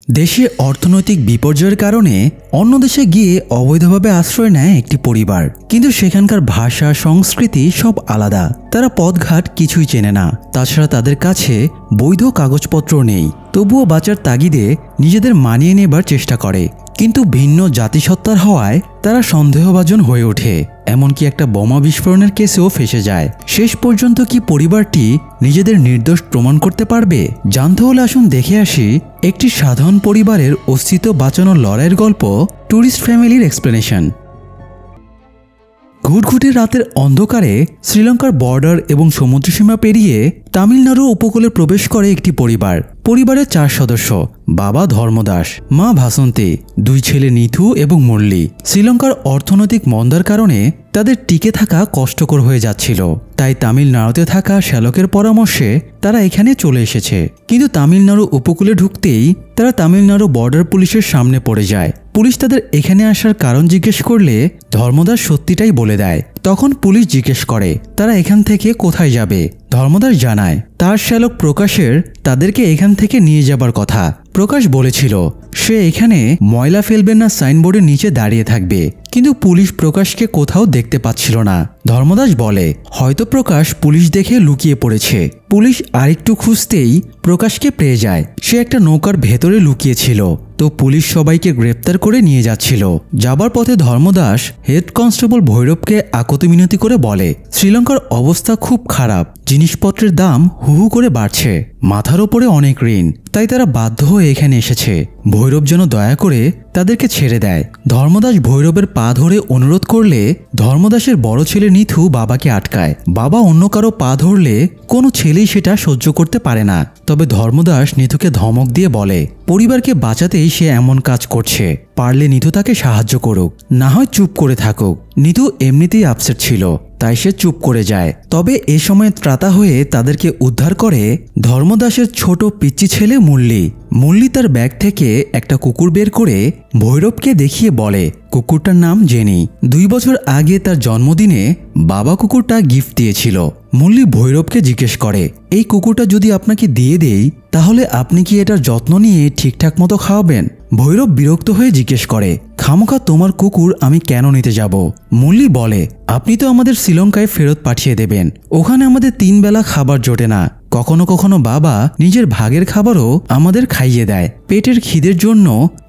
দেশে অর্থনৈতিক বিপর্যয়ের কারণে অন্য দেশে গিয়ে অবৈধভাবে আশ্রয় নেয় একটি পরিবার। কিন্তু সেখানকার ভাষা সংস্কৃতি সব আলাদা। তারা পথঘাট কিছুই চেনে না। তাছাড়া তাদের কাছে বৈধ কাগজপত্র নেই। তবুও বাঁচার তাগিদে নিজেদের মানিয়ে নেবার চেষ্টা করে। কিন্তু ভিন্ন জাতিসত্তার হওয়ায় তারা সন্দেহভাজন হয়ে ওঠে। এমনকি একটা বোমা বিস্ফোরণের কেসেও ফেঁসে যায়। শেষ পর্যন্ত কি পরিবারটি নিজেদের নির্দোষ প্রমাণ করতে পারবে? জানতে হলে আসুন দেখে আসি একটি সাধারণ পরিবারের অস্তিত্ব বাঁচানোর লড়াইয়ের গল্প, ট্যুরিস্ট ফ্যামিলির এক্সপ্লেনেশন। ঘুটঘুটে রাতের অন্ধকারে শ্রীলঙ্কার বর্ডার এবং সমুদ্রসীমা পেরিয়ে তামিলনাড়ুর উপকূলে প্রবেশ করে একটি পরিবার। পরিবারের 4 সদস্য: বাবা ধর্মদাস, মা ভাসন্তী, 2 ছেলে নিথু এবং মুরলী। শ্রীলঙ্কার অর্থনৈতিক মন্দার কারণে তাদের টিকে থাকা কষ্টকর হয়ে যাচ্ছিল। তাই তামিলনাড়ুতে থাকা শ্যালকের পরামর্শে তারা এখানে চলে এসেছে। কিন্তু তামিলনাড়ু উপকূলে ঢুকতেই তারা তামিলনাড়ু বর্ডার পুলিশের সামনে পড়ে যায়। পুলিশ তাদের এখানে আসার কারণ জিজ্ঞেস করলে ধর্মদাস সত্যিটাই বলে দেয়। তখন পুলিশ জিজ্ঞেস করে তারা এখান থেকে কোথায় যাবে। ধর্মদাস জানায় তার শ্যালক প্রকাশের তাদেরকে এখান থেকে নিয়ে যাবার কথা। প্রকাশ বলেছিল সে এখানে ময়লা ফেলবেন না সাইনবোর্ডের নিচে দাঁড়িয়ে থাকবে। কিন্তু পুলিশ প্রকাশকে কোথাও দেখতে পাচ্ছিল না। ধর্মদাস বলে হয়তো প্রকাশ পুলিশ দেখে লুকিয়ে পড়েছে। পুলিশ আরেকটু খুঁজতেই প্রকাশকে পেয়ে যায়। সে একটা নৌকার ভেতরে লুকিয়েছিল। তো পুলিশ সবাইকে গ্রেপ্তার করে নিয়ে যাচ্ছিল। যাবার পথে ধর্মদাস হেড কনস্টেবল ভৈরবকে আকুতি মিনতি করে বলে শ্রীলঙ্কার অবস্থা খুব খারাপ, জিনিসপত্রের দাম হু হু করে বাড়ছে, মাথার ওপরে অনেক ঋণ, তাই তারা বাধ্য হয়ে এখানে এসেছে। ভৈরব যেন দয়া করে তাদেরকে ছেড়ে দেয়। ধর্মদাস ভৈরবের পা ধরে অনুরোধ করলে ধর্মদাসের বড় ছেলে নিথু বাবাকে আটকায়। বাবা অন্য কারো পা ধরলে কোনো ছেলেই সেটা সহ্য করতে পারে না। তবে ধর্মদাস নিথুকে ধমক দিয়ে বলে পরিবারকে বাঁচাতেই সে এমন কাজ করছে, পারলে নিথু তাকে সাহায্য করুক, না হয় চুপ করে থাকুক। নিথু এমনিতেই আপসেট ছিল, তাই সে চুপ করে যায়। তবে এ সময় ত্রাতা হয়ে তাদেরকে উদ্ধার করে ধর্মদাসের ছোট পিচ্চি ছেলে মুরলী। মুরলী তার ব্যাগ থেকে একটা কুকুর বের করে ভৈরবকে দেখিয়ে বলে কুকুরটার নাম জেনি। 2 বছর আগে তার জন্মদিনে বাবা কুকুরটা গিফট দিয়েছিল। মুরলী ভৈরবকে জিজ্ঞেস করে এই কুকুরটা যদি আপনাকে দিয়ে দেই তাহলে আপনি কি এটার যত্ন নিয়ে ঠিকঠাক মতো খাওয়াবেন? ভৈরব বিরক্ত হয়ে জিজ্ঞেস করে খামোখা তোমার কুকুর আমি কেন নিতে যাব? মুরলী বলে আপনি তো আমাদের শ্রীলঙ্কায় ফেরত পাঠিয়ে দেবেন। ওখানে আমাদের 3 বেলা খাবার জোটে না। কখনো কখনো বাবা নিজের ভাগের খাবারও আমাদের খাইয়ে দেয়। পেটের খিদের জন্য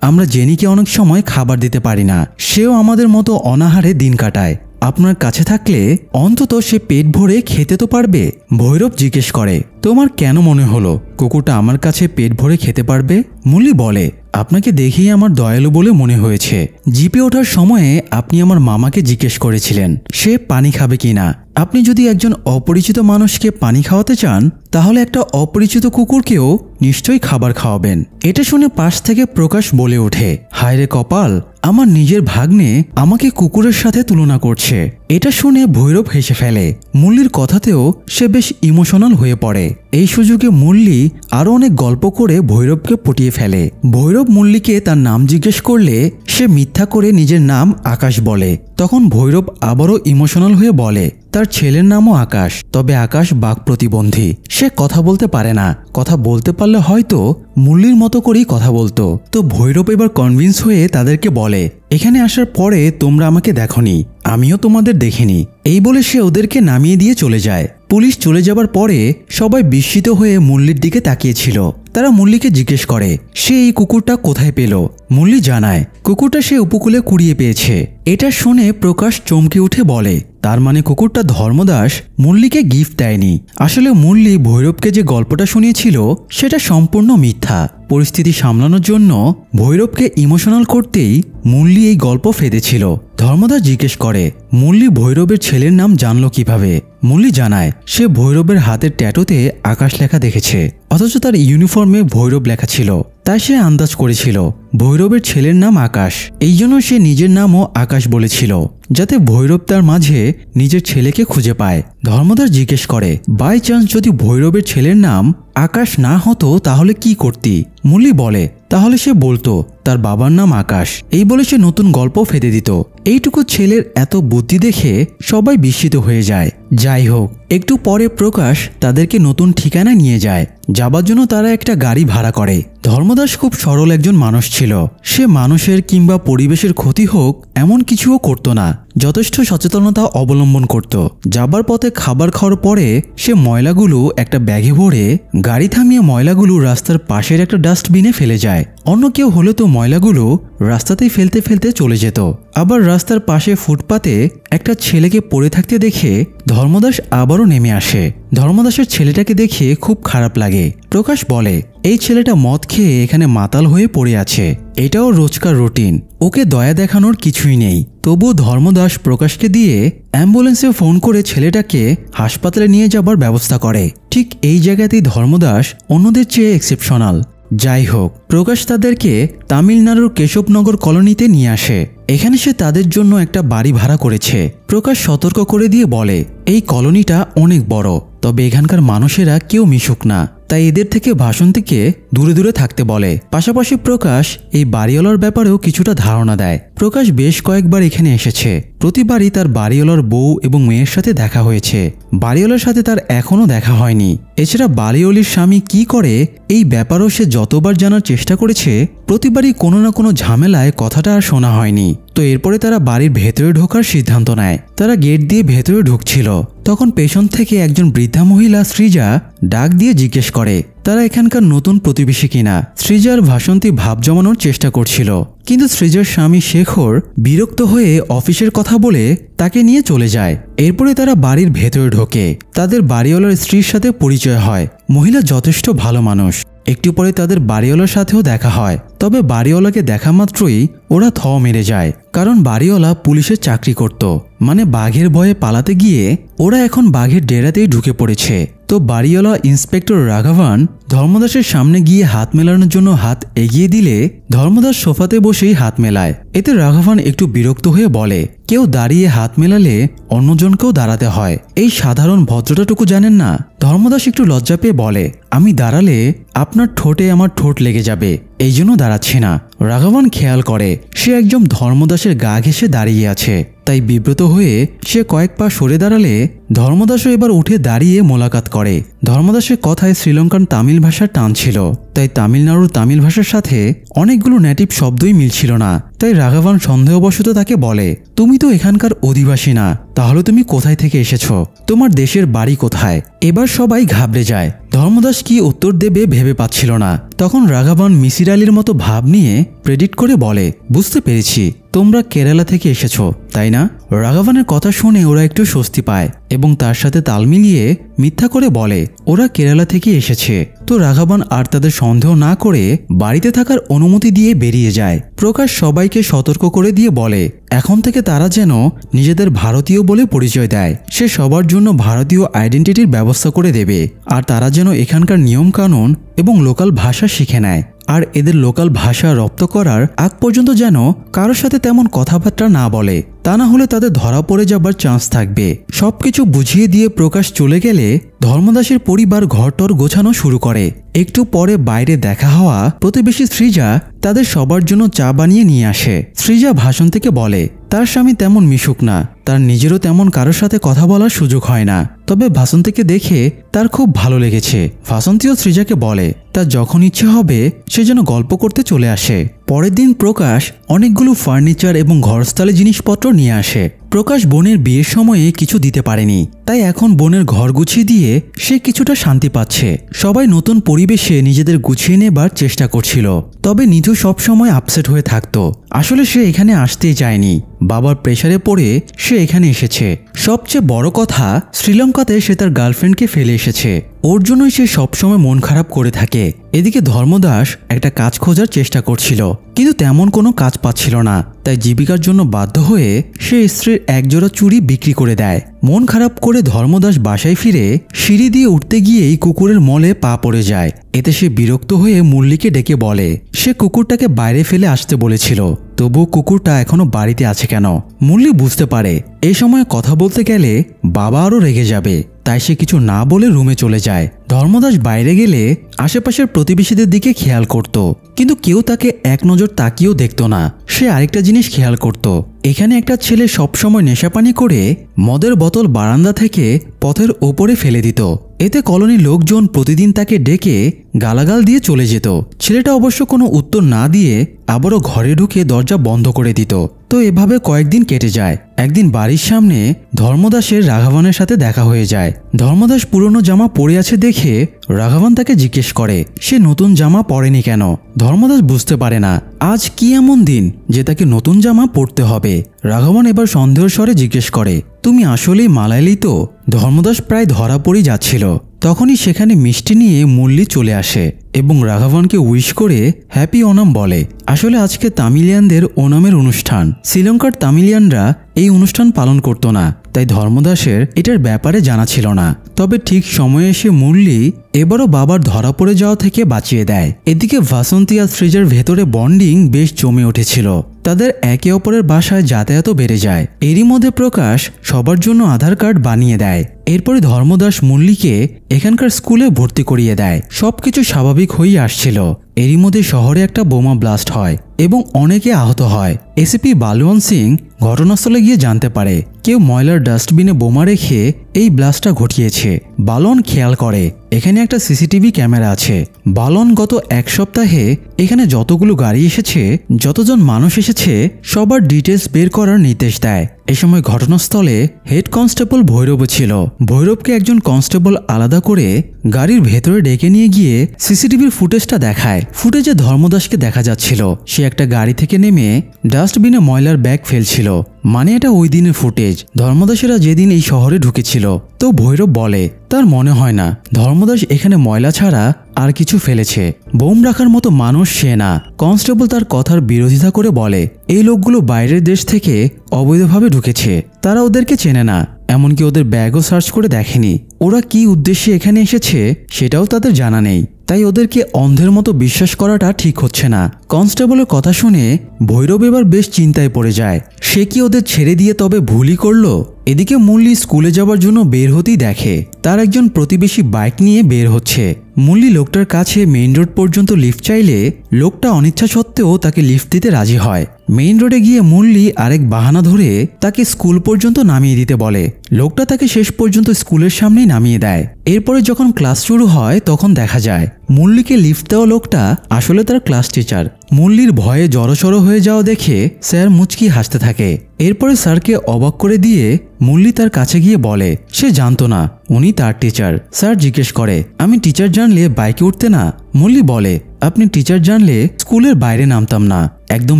আমরা জেনিকে অনেক সময় খাবার দিতে পারি না। সেও আমাদের মতো অনাহারে দিন কাটায়। আপনার কাছে থাকলে অন্তত সে পেট ভরে খেতে তো পারবে। ভৈরব জিজ্ঞেস করে তোমার কেন মনে হলো কুকুরটা আমার কাছে পেট ভরে খেতে পারবে? মুরলী বলে আপনাকে দেখেই আমার দয়ালু বলে মনে হয়েছে। জিপে ওঠার সময়ে আপনি আমার মামাকে জিজ্ঞেস করেছিলেন সে পানি খাবে কিনা। আপনি যদি একজন অপরিচিত মানুষকে পানি খাওয়াতে চান তাহলে একটা অপরিচিত কুকুরকেও নিশ্চয়ই খাবার খাওয়াবেন। এটা শুনে পাশ থেকে প্রকাশ বলে ওঠে হায় রে কপাল, আমার নিজের ভাগ্নে আমাকে কুকুরের সাথে তুলনা করছে। এটা শুনে ভৈরব হেসে ফেলে। মুরলীর কথাতেও সে বেশ ইমোশনাল হয়ে পড়ে। এই সুযোগে মুরলী আরো অনেক গল্প করে ভৈরবকে পটিয়ে ফেলে। ভৈরব মুরলীকে তার নাম জিজ্ঞেস করলে সে মিথ্যা করে নিজের নাম আকাশ বলে। তখন ভৈরব আবারও ইমোশনাল হয়ে বলে তার ছেলের নামও আকাশ। তবে আকাশ বাক প্রতিবন্ধী, সে কথা বলতে পারে না। কথা বলতে পারলে হয়তো মুরলীর মতো করেই কথা বলতো। তো ভৈরব এবার কনভিন্স হয়ে তাদেরকে বলে এখানে আসার পরে তোমরা আমাকে দেখনি, আমিও তোমাদের দেখিনি। এই বলে সে ওদেরকে নামিয়ে দিয়ে চলে যায়। পুলিশ চলে যাবার পরে সবাই বিস্মিত হয়ে মুরলীর দিকে তাকিয়েছিল। তারা মুরলীকে জিজ্ঞেস করে সে এই কুকুরটা কোথায় পেল। মুরলী জানায় কুকুরটা সে উপকূলে কুড়িয়ে পেয়েছে। এটা শুনে প্রকাশ চমকে উঠে বলে তার মানে কুকুরটা ধর্মদাস মুরলীকে গিফট দেয়নি। আসলে মুরলী ভৈরবকে যে গল্পটা শুনিয়েছিল সেটা সম্পূর্ণ মিথ্যা। পরিস্থিতি সামলানোর জন্য ভৈরবকে ইমোশনাল করতেই মুরলী এই গল্প ফেঁদেছিল। ধর্মদাস জিজ্ঞেস করে মুরলী ভৈরবের ছেলের নাম জানলো কিভাবে। মুরলী জানায় সে ভৈরবের হাতের ট্যাটুতে আকাশ লেখা দেখেছে, অথচ তার ইউনিফর্মে ভৈরব লেখা ছিল। তাই সে আন্দাজ করেছিল ভৈরবের ছেলের নাম আকাশ। এই জন্য সে নিজের নামও আকাশ বলেছিল, যাতে ভৈরব তার মাঝে নিজের ছেলেকে খুঁজে পায়। ধর্মদাস জিজ্ঞেস করে বাই চান্স যদি ভৈরবের ছেলের নাম আকাশ না হতো তাহলে কি করতি? মুরলী বলে তাহলে সে বলতো তার বাবার নাম আকাশ। এই বলে সে নতুন গল্প ফেঁদে দিত। এইটুকু ছেলের এত বুদ্ধি দেখে সবাই বিস্মিত হয়ে যায়। যাই হোক, একটু পরে প্রকাশ তাদেরকে নতুন ঠিকানা নিয়ে যায়। যাবার জন্য তারা একটা গাড়ি ভাড়া করে। ধর্মদাস খুব সরল একজন মানুষ ছিল। সে মানুষের কিংবা পরিবেশের ক্ষতি হোক এমন কিছুও করত না, যথেষ্ট সচেতনতা অবলম্বন করত। যাবার পথে খাবার খাওয়ার পরে সে ময়লাগুলো একটা ব্যাগে ভরে গাড়ি থামিয়ে ময়লাগুলো রাস্তার পাশের একটা ডাস্টবিনে ফেলে যায়। অন্য কেউ হলে তো ময়লাগুলো রাস্তাতেই ফেলতে ফেলতে চলে যেত। আবার রাস্তার পাশে ফুটপাতে একটা ছেলেকে পড়ে থাকতে দেখে ধর্মদাস আবারও নেমে আসে। ধর্মদাসের ছেলেটাকে দেখে খুব খারাপ লাগে। প্রকাশ বলে, এই ছেলেটা মদ খেয়ে এখানে মাতাল হয়ে পড়ে আছে, এটাও রোজকার রুটিন, ওকে দয়া দেখানোর কিছুই নেই। তবু ধর্মদাস প্রকাশকে দিয়ে অ্যাম্বুলেন্সে ফোন করে ছেলেটাকে হাসপাতালে নিয়ে যাবার ব্যবস্থা করে। ঠিক এই জায়গাতেই ধর্মদাস অন্যদের চেয়ে এক্সেপশনাল। যাই হোক, প্রকাশ তাদেরকে তামিলনাড়ুর কেশবনগর কলোনিতে নিয়ে আসে। এখানে সে তাদের জন্য একটা বাড়ি ভাড়া করেছে। প্রকাশ সতর্ক করে দিয়ে বলে, এই কলোনিটা অনেক বড়, তবে এখানকার মানুষেরা কেউ মিশুক না, তাই এদের থেকে ভাসন্তীকে দূরে দূরে থাকতে বলে। পাশাপাশি প্রকাশ এই বাড়িওয়ালার ব্যাপারেও কিছুটা ধারণা দেয়। প্রকাশ বেশ কয়েকবার এখানে এসেছে, প্রতিবারই তার বাড়িওয়ালার বউ এবং মেয়ের সাথে দেখা হয়েছে। বাড়িওয়ালার সাথে তার এখনও দেখা হয়নি। এছাড়া বাড়িওয়ালির স্বামী কি করে এই ব্যাপারও সে যতবার জানার চেষ্টা করেছে, প্রতিবারই কোনো না কোনো ঝামেলায় কথাটা আর শোনা হয়নি। তো এরপরে তারা বাড়ির ভেতরে ঢোকার সিদ্ধান্ত নেয়। তারা গেট দিয়ে ভেতরে ঢুকছিল, তখন পেছন থেকে একজন বৃদ্ধা মহিলা সৃজা ডাক দিয়ে জিজ্ঞেস করে তারা এখানকার নতুন প্রতিবেশী কিনা। সৃজার ভাসন্তী ভাব জমানোর চেষ্টা করছিল, কিন্তু সৃজার স্বামী শেখর বিরক্ত হয়ে অফিসের কথা বলে তাকে নিয়ে চলে যায়। এরপরে তারা বাড়ির ভেতরে ঢোকে। তাদের বাড়িওয়ালার স্ত্রীর সাথে পরিচয় হয়। মহিলা যথেষ্ট ভালো মানুষ। একটু পরে তাদের বাড়িওয়ালার সাথেও দেখা হয়, তবে বাড়িওয়ালাকে দেখা মাত্রই ওরা থ মেরে যায়, কারণ বাড়িওয়ালা পুলিশের চাকরি করত। মানে বাঘের ভয়ে পালাতে গিয়ে ওরা এখন বাঘের ডেরাতেই ঢুকে পড়েছে। তো বাড়িওয়ালা ইন্সপেক্টর রাঘবান ধর্মদাসের সামনে গিয়ে হাত মেলানোর জন্য হাত এগিয়ে দিলে ধর্মদাস সোফাতে বসেই হাত মেলায়। এতে রাঘবান একটু বিরক্ত হয়ে বলে, কেউ দাঁড়িয়ে হাত মেলালে অন্যজনকেও দাঁড়াতে হয়, এই সাধারণ ভদ্রতাটুকু জানেন না? ধর্মদাস একটু লজ্জা পেয়ে বলে, আমি দাঁড়ালে আপনার ঠোঁটে আমার ঠোঁট লেগে যাবে, এই জন্য দাঁড়াচ্ছি না। রাঘবান খেয়াল করে সে একজন ধর্মদাসের গা ঘেঁষে দাঁড়িয়ে আছে, তাই বিব্রত হয়ে সে কয়েক পা সরে দাঁড়ালে ধর্মদাসও এবার উঠে দাঁড়িয়ে মোলাকাত করে। ধর্মদাসের কথায় শ্রীলঙ্কান তামিল ভাষার টান ছিল, তাই তামিলনাড়ুর তামিল ভাষার সাথে অনেকগুলো নেটিভ শব্দই মিলছিল না। তাই রাঘবান সন্দেহবশত তাকে বলে, তুমি তো এখানকার অধিবাসী না, তাহলে তুমি কোথায় থেকে এসেছো? তোমার দেশের বাড়ি কোথায়? এবার সবাই ঘাবড়ে যায়। ধর্মদাস কি উত্তর দেবে ভেবে পাচ্ছিল না। তখন রাঘবান মিসির আলীর মতো ভাব নিয়ে প্রেডিক্ট করে বলে, বুঝতে পেরেছি, তোমরা কেরালা থেকে এসেছো তাই না? রাঘবানের কথা শুনে ওরা একটু স্বস্তি পায় এবং তার সাথে তাল মিলিয়ে মিথ্যা করে বলে ওরা কেরালা থেকে এসেছে। তো রাঘবান আর তাদের সন্দেহ না করে বাড়িতে থাকার অনুমতি দিয়ে বেরিয়ে যায়। প্রকাশ সবাইকে সতর্ক করে দিয়ে বলে, এখন থেকে তারা যেন নিজেদের ভারতীয় বলে পরিচয় দেয়। সে সবার জন্য ভারতীয় আইডেন্টিটির ব্যবস্থা করে দেবে, আর তারা যেন এখানকার নিয়ম কানুন এবং লোকাল ভাষা শিখে নেয়। আর এদের লোকাল ভাষা রপ্ত করার আগ পর্যন্ত যেন কারোর সাথে তেমন কথাবার্তা না বলে, তা না হলে তাদের ধরা পড়ে যাবার চান্স থাকবে। সবকিছু বুঝিয়ে দিয়ে প্রকাশ চলে গেলে ধর্মদাসের পরিবার ঘরটর গোছানো শুরু করে। একটু পরে বাইরে দেখা হওয়া প্রতিবেশী সৃজা তাদের সবার জন্য চা বানিয়ে নিয়ে আসে। সৃজা ভাসন্তীকে বলে তার স্বামী তেমন মিশুক না, তার নিজেরও তেমন কারোর সাথে কথা বলার সুযোগ হয় না, তবে ভাসন্তীকে দেখে তার খুব ভালো লেগেছে। ভাসন্তীও সৃজাকে বলে তার যখন ইচ্ছে হবে সে যেন গল্প করতে চলে আসে। পরের দিন প্রকাশ অনেকগুলো ফার্নিচার এবং ঘরস্থালী জিনিসপত্র নিয়ে আসে। প্রকাশ বোনের বিয়ের সময়ে কিছু দিতে পারেনি, তাই এখন বোনের ঘর গুছিয়ে দিয়ে সে কিছুটা শান্তি পাচ্ছে। সবাই নতুন পরিবেশে নিজেদের গুছিয়ে নেবার চেষ্টা করছিল, তবে নিধু সবসময় আপসেট হয়ে থাকতো। আসলে সে এখানে আসতেই চায়নি, বাবার প্রেসারে পড়ে সে এখানে এসেছে। সবচেয়ে বড় কথা, শ্রীলঙ্কাতে সে তার গার্লফ্রেন্ডকে ফেলে এসেছে, ওর জন্যই সে সবসময় মন খারাপ করে থাকে। এদিকে ধর্মদাস একটা কাজ খোঁজার চেষ্টা করছিল, কিন্তু তেমন কোনো কাজ পাচ্ছিল না, তাই জীবিকার জন্য বাধ্য হয়ে সে স্ত্রীর একজোড়া চুড়ি বিক্রি করে দেয়। মন খারাপ করে ধর্মদাস বাসায় ফিরে সিঁড়ি দিয়ে উঠতে গিয়েই কুকুরের মলে পা পড়ে যায়। এতে সে বিরক্ত হয়ে মুরলিকে ডেকে বলে সে কুকুরটাকে বাইরে ফেলে আসতে বলেছিল, তবু কুকুরটা এখনো বাড়িতে আছে কেন? মুরলি বুঝতে পারে এই সময় কথা বলতে গেলে বাবা আরও রেগে যাবে, তাই সে কিছু না বলে রুমে চলে যায়। ধর্মদাস বাইরে গেলে আশেপাশের প্রতিবেশীদের দিকে খেয়াল করত, কিন্তু কেউ তাকে এক নজর তাকিয়েও দেখত না। সে আরেকটা জিনিস খেয়াল করত, এখানে একটা ছেলে সবসময় নেশাপানি করে মদের বোতল বারান্দা থেকে পথের ওপরে ফেলে দিত। এতে কলোনির লোকজন প্রতিদিন তাকে ডেকে গালাগাল দিয়ে চলে যেত। ছেলেটা অবশ্য কোনো উত্তর না দিয়ে আবারও ঘরে ঢুকে দরজা বন্ধ করে দিত। তো এভাবে কয়েকদিন কেটে যায়। একদিন বাড়ির সামনে ধর্মদাসের রাঘবানের সাথে দেখা হয়ে যায়। ধর্মদাস পুরনো জামা পরে আছে দেখে রাঘবান তাকে জিজ্ঞেস করে সে নতুন জামা পরেনি কেন। ধর্মদাস বুঝতে পারে না আজ কি এমন দিন যে তাকে নতুন জামা পরতে হবে। রাঘবান এবার সন্দেহের স্বরে জিজ্ঞেস করে তুমি আসলেই মালায়ালি তো? ধর্মদাস প্রায় ধরা পড়ে যাচ্ছিল। তখনই সেখানে মিষ্টি নিয়ে মুরলি চলে আসে এবং রাঘবানকে উইশ করে হ্যাপি ওনাম বলে। আসলে আজকে তামিলিয়ানদের ওনামের অনুষ্ঠান। শ্রীলঙ্কার তামিলিয়ানরা এই অনুষ্ঠান পালন করত না, তাই ধর্মদাসের এটার ব্যাপারে জানা ছিল না। তবে ঠিক সময়ে এসে মুরলি এবারও বাবার ধরা পড়ে যাওয়া থেকে বাঁচিয়ে দেয়। এদিকে ভাসন্তী আর সৃজার ভেতরে বন্ডিং বেশ জমে উঠেছিল। তাদের একে অপরের বাসায় যাতায়াতও বেড়ে যায়। এরই মধ্যে প্রকাশ সবার জন্য আধার কার্ড বানিয়ে দেয়। এরপরে ধর্মদাস মুরলিকে এখানকার স্কুলে ভর্তি করিয়ে দেয়। সবকিছু স্বাভাবিক হয়েই আসছিল। এরই মধ্যে শহরে একটা বোমা ব্লাস্ট হয় এবং অনেকে আহত হয়। এসিপি বালওয়ান সিং ঘটনাস্থলে গিয়ে জানতে পারে কেউ ময়লার ডাস্টবিনে বোমা রেখে এই ব্লাস্টটা ঘটিয়েছে। বালওয়ান খেয়াল করে এখানে একটা সিসিটিভি ক্যামেরা আছে। বালওয়ান গত এক সপ্তাহে এখানে যতগুলো গাড়ি এসেছে, যতজন মানুষ এসেছে সবার ডিটেলস বের করার নির্দেশ দেয়। এ সময় ঘটনাস্থলে হেড কনস্টেবল ভৈরব ছিল। ভৈরবকে একজন কনস্টেবল আলাদা করে গাড়ির ভেতরে ডেকে নিয়ে গিয়ে সিসিটিভির ফুটেজটা দেখায়। ফুটেজে ধর্মদাসকে দেখা যাচ্ছিল সে একটা গাড়ি থেকে নেমে ডাস্টবিনে ময়লার ব্যাগ ফেলছিল। মানে এটা ওই দিনের ফুটেজ, ধর্মদাসেরা যেদিন এই শহরে ঢুকেছিল। তো ভৈরব বলে তার মনে হয় না ধর্মদাস এখানে ময়লা ছাড়া আর কিছু ফেলেছে। বোম রাখার মতো মানুষ সে না। কনস্টেবল তার কথার বিরোধিতা করে বলে এই লোকগুলো বাইরের দেশ থেকে অবৈধভাবে ঢুকেছে, তারা ওদেরকে চেনে না, এমনকি ওদের ব্যাগও সার্চ করে দেখেনি। ওরা কি উদ্দেশ্যে এখানে এসেছে সেটাও তাদের জানা নেই, তাই ওদেরকে অন্ধের মতো বিশ্বাস করাটা ঠিক হচ্ছে না। কনস্টেবলের কথা শুনে ভৈরব এবার বেশ চিন্তায় পড়ে যায়। সে কি ওদের ছেড়ে দিয়ে তবে ভুলই করলো? এদিকে মুরলি স্কুলে যাওয়ার জন্য বের হতেই দেখে তার একজন প্রতিবেশী বাইক নিয়ে বের হচ্ছে। মুরলি লোকটার কাছে মেইন রোড পর্যন্ত লিফট চাইলে লোকটা অনিচ্ছা সত্ত্বেও তাকে লিফট দিতে রাজি হয়। মেইন রোডে গিয়ে মুরলি আরেক বাহানা ধরে তাকে স্কুল পর্যন্ত নামিয়ে দিতে বলে। লোকটা তাকে শেষ পর্যন্ত স্কুলের সামনেই নামিয়ে দেয়। এরপরে যখন ক্লাস শুরু হয় তখন দেখা যায় মুরলিকে লিফট দেওয়া লোকটা আসলে তার ক্লাস টিচার। মুরলির ভয়ে জড়সড় হয়ে যাওয়া দেখে স্যার মুচকি হাসতে থাকে। এরপরে স্যারকে অবাক করে দিয়ে মুরলি তার কাছে গিয়ে বলে সে জানতো না উনি তার টিচার। স্যার জিজ্ঞেস করে আমি টিচার জানলে বাইকে উঠতে না? মুরলি বলে আপনি টিচার জানলে স্কুলের বাইরে নামতাম না, একদম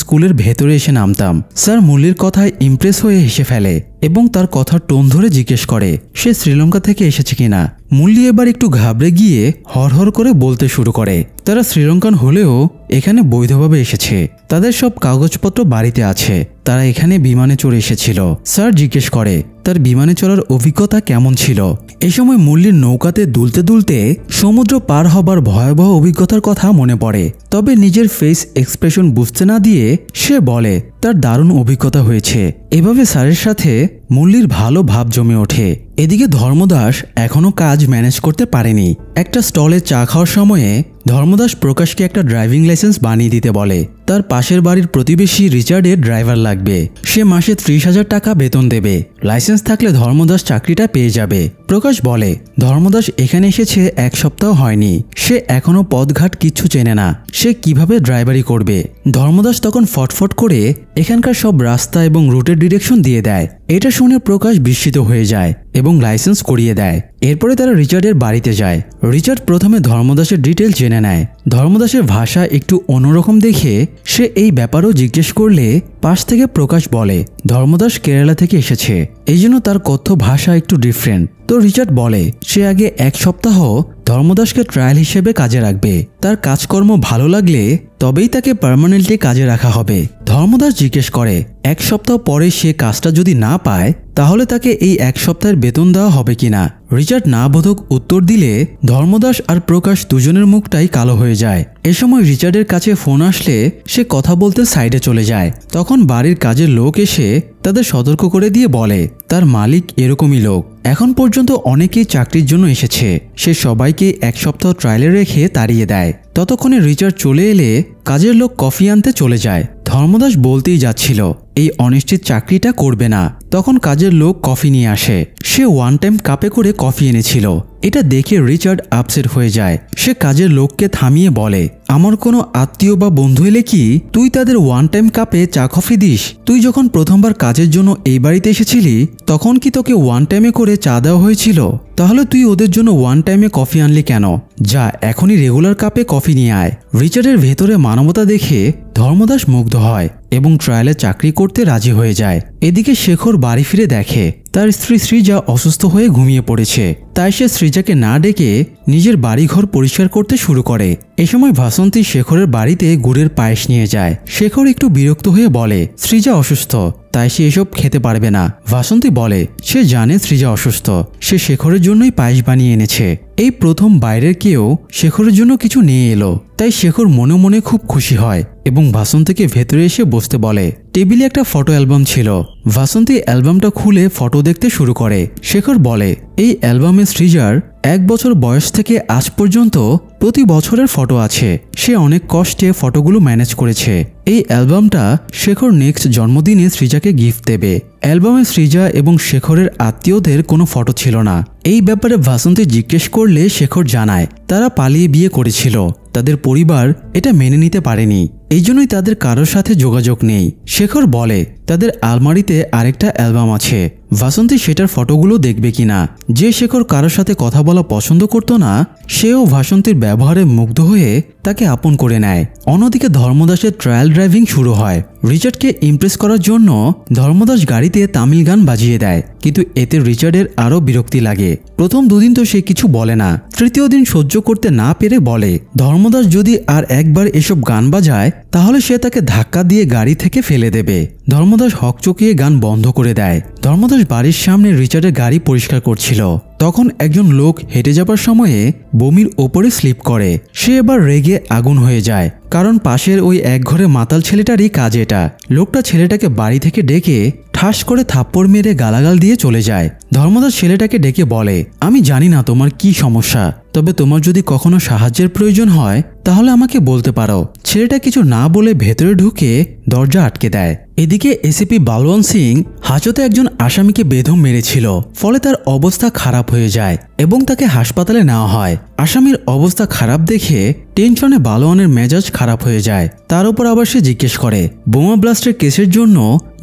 স্কুলের ভেতরে এসে নামতাম। স্যার মুরলির কথায় ইমপ্রেস হয়ে হেসে ফেলে এবং তার কথার টোন ধরে জিজ্ঞেস করে সে শ্রীলঙ্কা থেকে এসেছে কিনা। মুরলি এবার একটু ঘাবড়ে গিয়ে হরহর করে বলতে শুরু করে তারা শ্রীলঙ্কান হলেও এখানে বৈধভাবে এসেছে, তাদের সব কাগজপত্র বাড়িতে আছে, তারা এখানে বিমানে চড়ে এসেছিল। স্যার জিজ্ঞেস করে তার বিমানে চড়ার অভিজ্ঞতা কেমন ছিল। এ সময় মুরলির নৌকাতে দুলতে দুলতে সমুদ্র পার হবার ভয়াবহ অভিজ্ঞতার কথা মনে পড়ে। তবে নিজের ফেস এক্সপ্রেশন বুঝতে না দিয়ে সে বলে তার দারুণ অভিজ্ঞতা হয়েছে। এভাবে স্যারের সাথে মুরলির ভালো ভাব জমে ওঠে। এদিকে ধর্মদাস এখনো কাজ ম্যানেজ করতে পারেনি। একটা স্টলে চা খাওয়ার সময়ে ধর্মদাস প্রকাশকে একটা ড্রাইভিং লাইসেন্স বানিয়ে দিতে বলে। তার পাশের বাড়ির প্রতিবেশী রিচার্ডের ড্রাইভার লাগবে, সে মাসে 30,000 টাকা বেতন দেবে, লাইসেন্স থাকলে ধর্মদাস চাকরিটা পেয়ে যাবে। প্রকাশ বলে ধর্মদাস এখানে এসেছে 1 সপ্তাহ হয়নি, সে এখনো পথঘাট কিচ্ছু চেনে না, সে কিভাবে ড্রাইভারি করবে। ধর্মদাস তখন ফটফট করে এখানকার সব রাস্তা এবং রুটের ডিরেকশন দিয়ে দেয়। এটা শুনে প্রকাশ বিস্মিত হয়ে যায় এবং লাইসেন্স করিয়ে দেয়। এরপরে তারা রিচার্ডের বাড়িতে যায়। রিচার্ড প্রথমে ধর্মদাসের ডিটেল জেনে নেয়। ধর্মদাসের ভাষা একটু অন্যরকম দেখে সে এই ব্যাপারও জিজ্ঞেস করলে পাশ থেকে প্রকাশ বলে ধর্মদাস কেরালা থেকে এসেছে, এই জন্য তার কথ্য ভাষা একটু ডিফারেন্ট। তো রিচার্ড বলে সে আগে 1 সপ্তাহ ধর্মদাসকে ট্রায়াল হিসেবে কাজে রাখবে, তার কাজকর্ম ভালো লাগলে তবেই তাকে পার্মানেন্টলি কাজে রাখা হবে। ধর্মদাস জিজ্ঞেস করে 1 সপ্তাহ পরে সে কাজটা যদি না পায় তাহলে তাকে এই 1 সপ্তাহের বেতন দেওয়া হবে কিনা। রিচার্ড না বোধক উত্তর দিলে ধর্মদাস আর প্রকাশ দুজনের মুখটাই কালো হয়ে যায়। এ সময় রিচার্ডের কাছে ফোন আসলে সে কথা বলতে সাইডে চলে যায়। তখন বাড়ির কাজের লোক এসে তাদের সতর্ক করে দিয়ে বলে তার মালিক এরকমই লোক, এখন পর্যন্ত অনেকেই চাকরির জন্য এসেছে, সে সবাইকে 1 সপ্তাহ ট্রায়ালে রেখে তাড়িয়ে দেয়। ততক্ষণে রিচার্ড চলে এলে কাজের লোক কফি আনতে চলে যায়। ধর্মদাস বলতেই যাচ্ছিল এই অনিশ্চিত চাকরিটা করবে না, তখন কাজের লোক কফি নিয়ে আসে। সে ওয়ান টাইম কাপে করে কফি এনেছিল। এটা দেখে রিচার্ড আপসেট হয়ে যায়। সে কাজের লোককে থামিয়ে বলে, আমার কোনো আত্মীয় বা বন্ধু এলে কি তুই তাদের ওয়ান টাইম কাপে চা কফি দিস? তুই যখন প্রথমবার কাজের জন্য এই বাড়িতে এসেছিলি তখন কি তোকে ওয়ান টাইমে করে চা দেওয়া হয়েছিল? তাহলে তুই ওদের জন্য ওয়ান টাইমে কফি আনলি কেন? যা এখনই রেগুলার কাপে কফি নিয়ে আয়। রিচার্ডের ভেতরে মানবতা দেখে ধর্মদাস মুগ্ধ হয় এবং ট্রায়ালে চাকরি করতে রাজি হয়ে যায়। এদিকে শেখর বাড়ি ফিরে দেখে তার স্ত্রী সৃজা অসুস্থ হয়ে ঘুমিয়ে পড়েছে। তাই সে সৃজাকে না ডেকে নিজের বাড়িঘর পরিষ্কার করতে শুরু করে। এ সময় ভাসন্তী শেখরের বাড়িতে গুড়ের পায়েস নিয়ে যায়। শেখর একটু বিরক্ত হয়ে বলে সৃজা অসুস্থ, তাই সে এসব খেতে পারবে না। ভাসন্তী বলে সে জানে সৃজা অসুস্থ, সে শেখরের জন্যই পায়েস বানিয়ে এনেছে। এই প্রথম বাইরের কেউ শেখরের জন্য কিছু নিয়ে এলো, তাই শেখর মনে মনে খুব খুশি হয় এবং ভাসন্তীকে ভেতরে এসে বসতে বলে। টেবিলে একটা ফটো অ্যালবাম ছিল। ভাসন্তী অ্যালবামটা খুলে ফটো দেখতে শুরু করে। শেখর বলে এই অ্যালবামে সৃজার 1 বছর বয়স থেকে আজ পর্যন্ত প্রতি বছরের ফটো আছে। সে অনেক কষ্টে ফটোগুলো ম্যানেজ করেছে। এই অ্যালবামটা শেখর নেক্সট জন্মদিনে সৃজাকে গিফট দেবে। অ্যালবামে সৃজা এবং শেখরের আত্মীয়দের কোনো ফটো ছিল না। এই ব্যাপারে ভাসন্তী জিজ্ঞেস করলে শেখর জানায় তারা পালিয়ে বিয়ে করেছিল। তাদের পরিবার এটা মেনে নিতে পারেনি, এই জন্যই তাদের কারোর সাথে যোগাযোগ নেই। শেখর বলে তাদের আলমারিতে আরেকটা অ্যালবাম আছে, ভাসন্তী সেটার ফটোগুলো দেখবে কিনা। যে শেখর কারোর সাথে কথা বলা পছন্দ করত না, সেও ভাসন্তীর ব্যবহারে মুগ্ধ হয়ে তাকে আপন করে নেয়। অন্যদিকে ধর্মদাসের ট্রায়াল ড্রাইভিং শুরু হয়। রিচার্ডকে ইমপ্রেস করার জন্য ধর্মদাস গাড়িতে তামিল গান বাজিয়ে দেয়, কিন্তু এতে রিচার্ডের আরও বিরক্তি লাগে। প্রথম দুদিন তো সে কিছু বলে না, তৃতীয় দিন সহ্য করতে না পেরে বলে ধর্মদাস যদি আর একবার এসব গান বাজায় তাহলে সে তাকে ধাক্কা দিয়ে গাড়ি থেকে ফেলে দেবে। ধর্মদাস হকচকিয়ে গান বন্ধ করে দেয়। ধর্মদাস বাড়ির সামনে রিচার্ডের গাড়ি পরিষ্কার করছিল। তখন একজন লোক হেঁটে যাবার সময়ে বমির ওপরে স্লিপ করে। সে এবার রেগে আগুন হয়ে যায়, কারণ পাশের ওই এক ঘরে মাতাল ছেলেটারই কাজ এটা। লোকটা ছেলেটাকে বাড়ি থেকে ডেকে ঠাস করে থাপ্পড় মেরে গালাগাল দিয়ে চলে যায়। ধর্মদাস ছেলেটাকে ডেকে বলে আমি জানি না তোমার কি সমস্যা, তবে তোমার যদি কখনো সাহায্যের প্রয়োজন হয় তাহলে আমাকে বলতে পারো। ছেলেটা কিছু না বলে ভেতরে ঢুকে দরজা আটকে দেয়। এদিকে এসিপি বালওয়ান সিং হাজতে একজন আসামিকে বেদম মেরেছিল, ফলে তার অবস্থা খারাপ হয়ে যায় এবং তাকে হাসপাতালে নেওয়া হয়। আসামির অবস্থা খারাপ দেখে টেনশনে বালওয়ানের মেজাজ খারাপ হয়ে যায়। তার উপর আবার সে জিজ্ঞেস করে বোমা ব্লাস্টের কেসের জন্য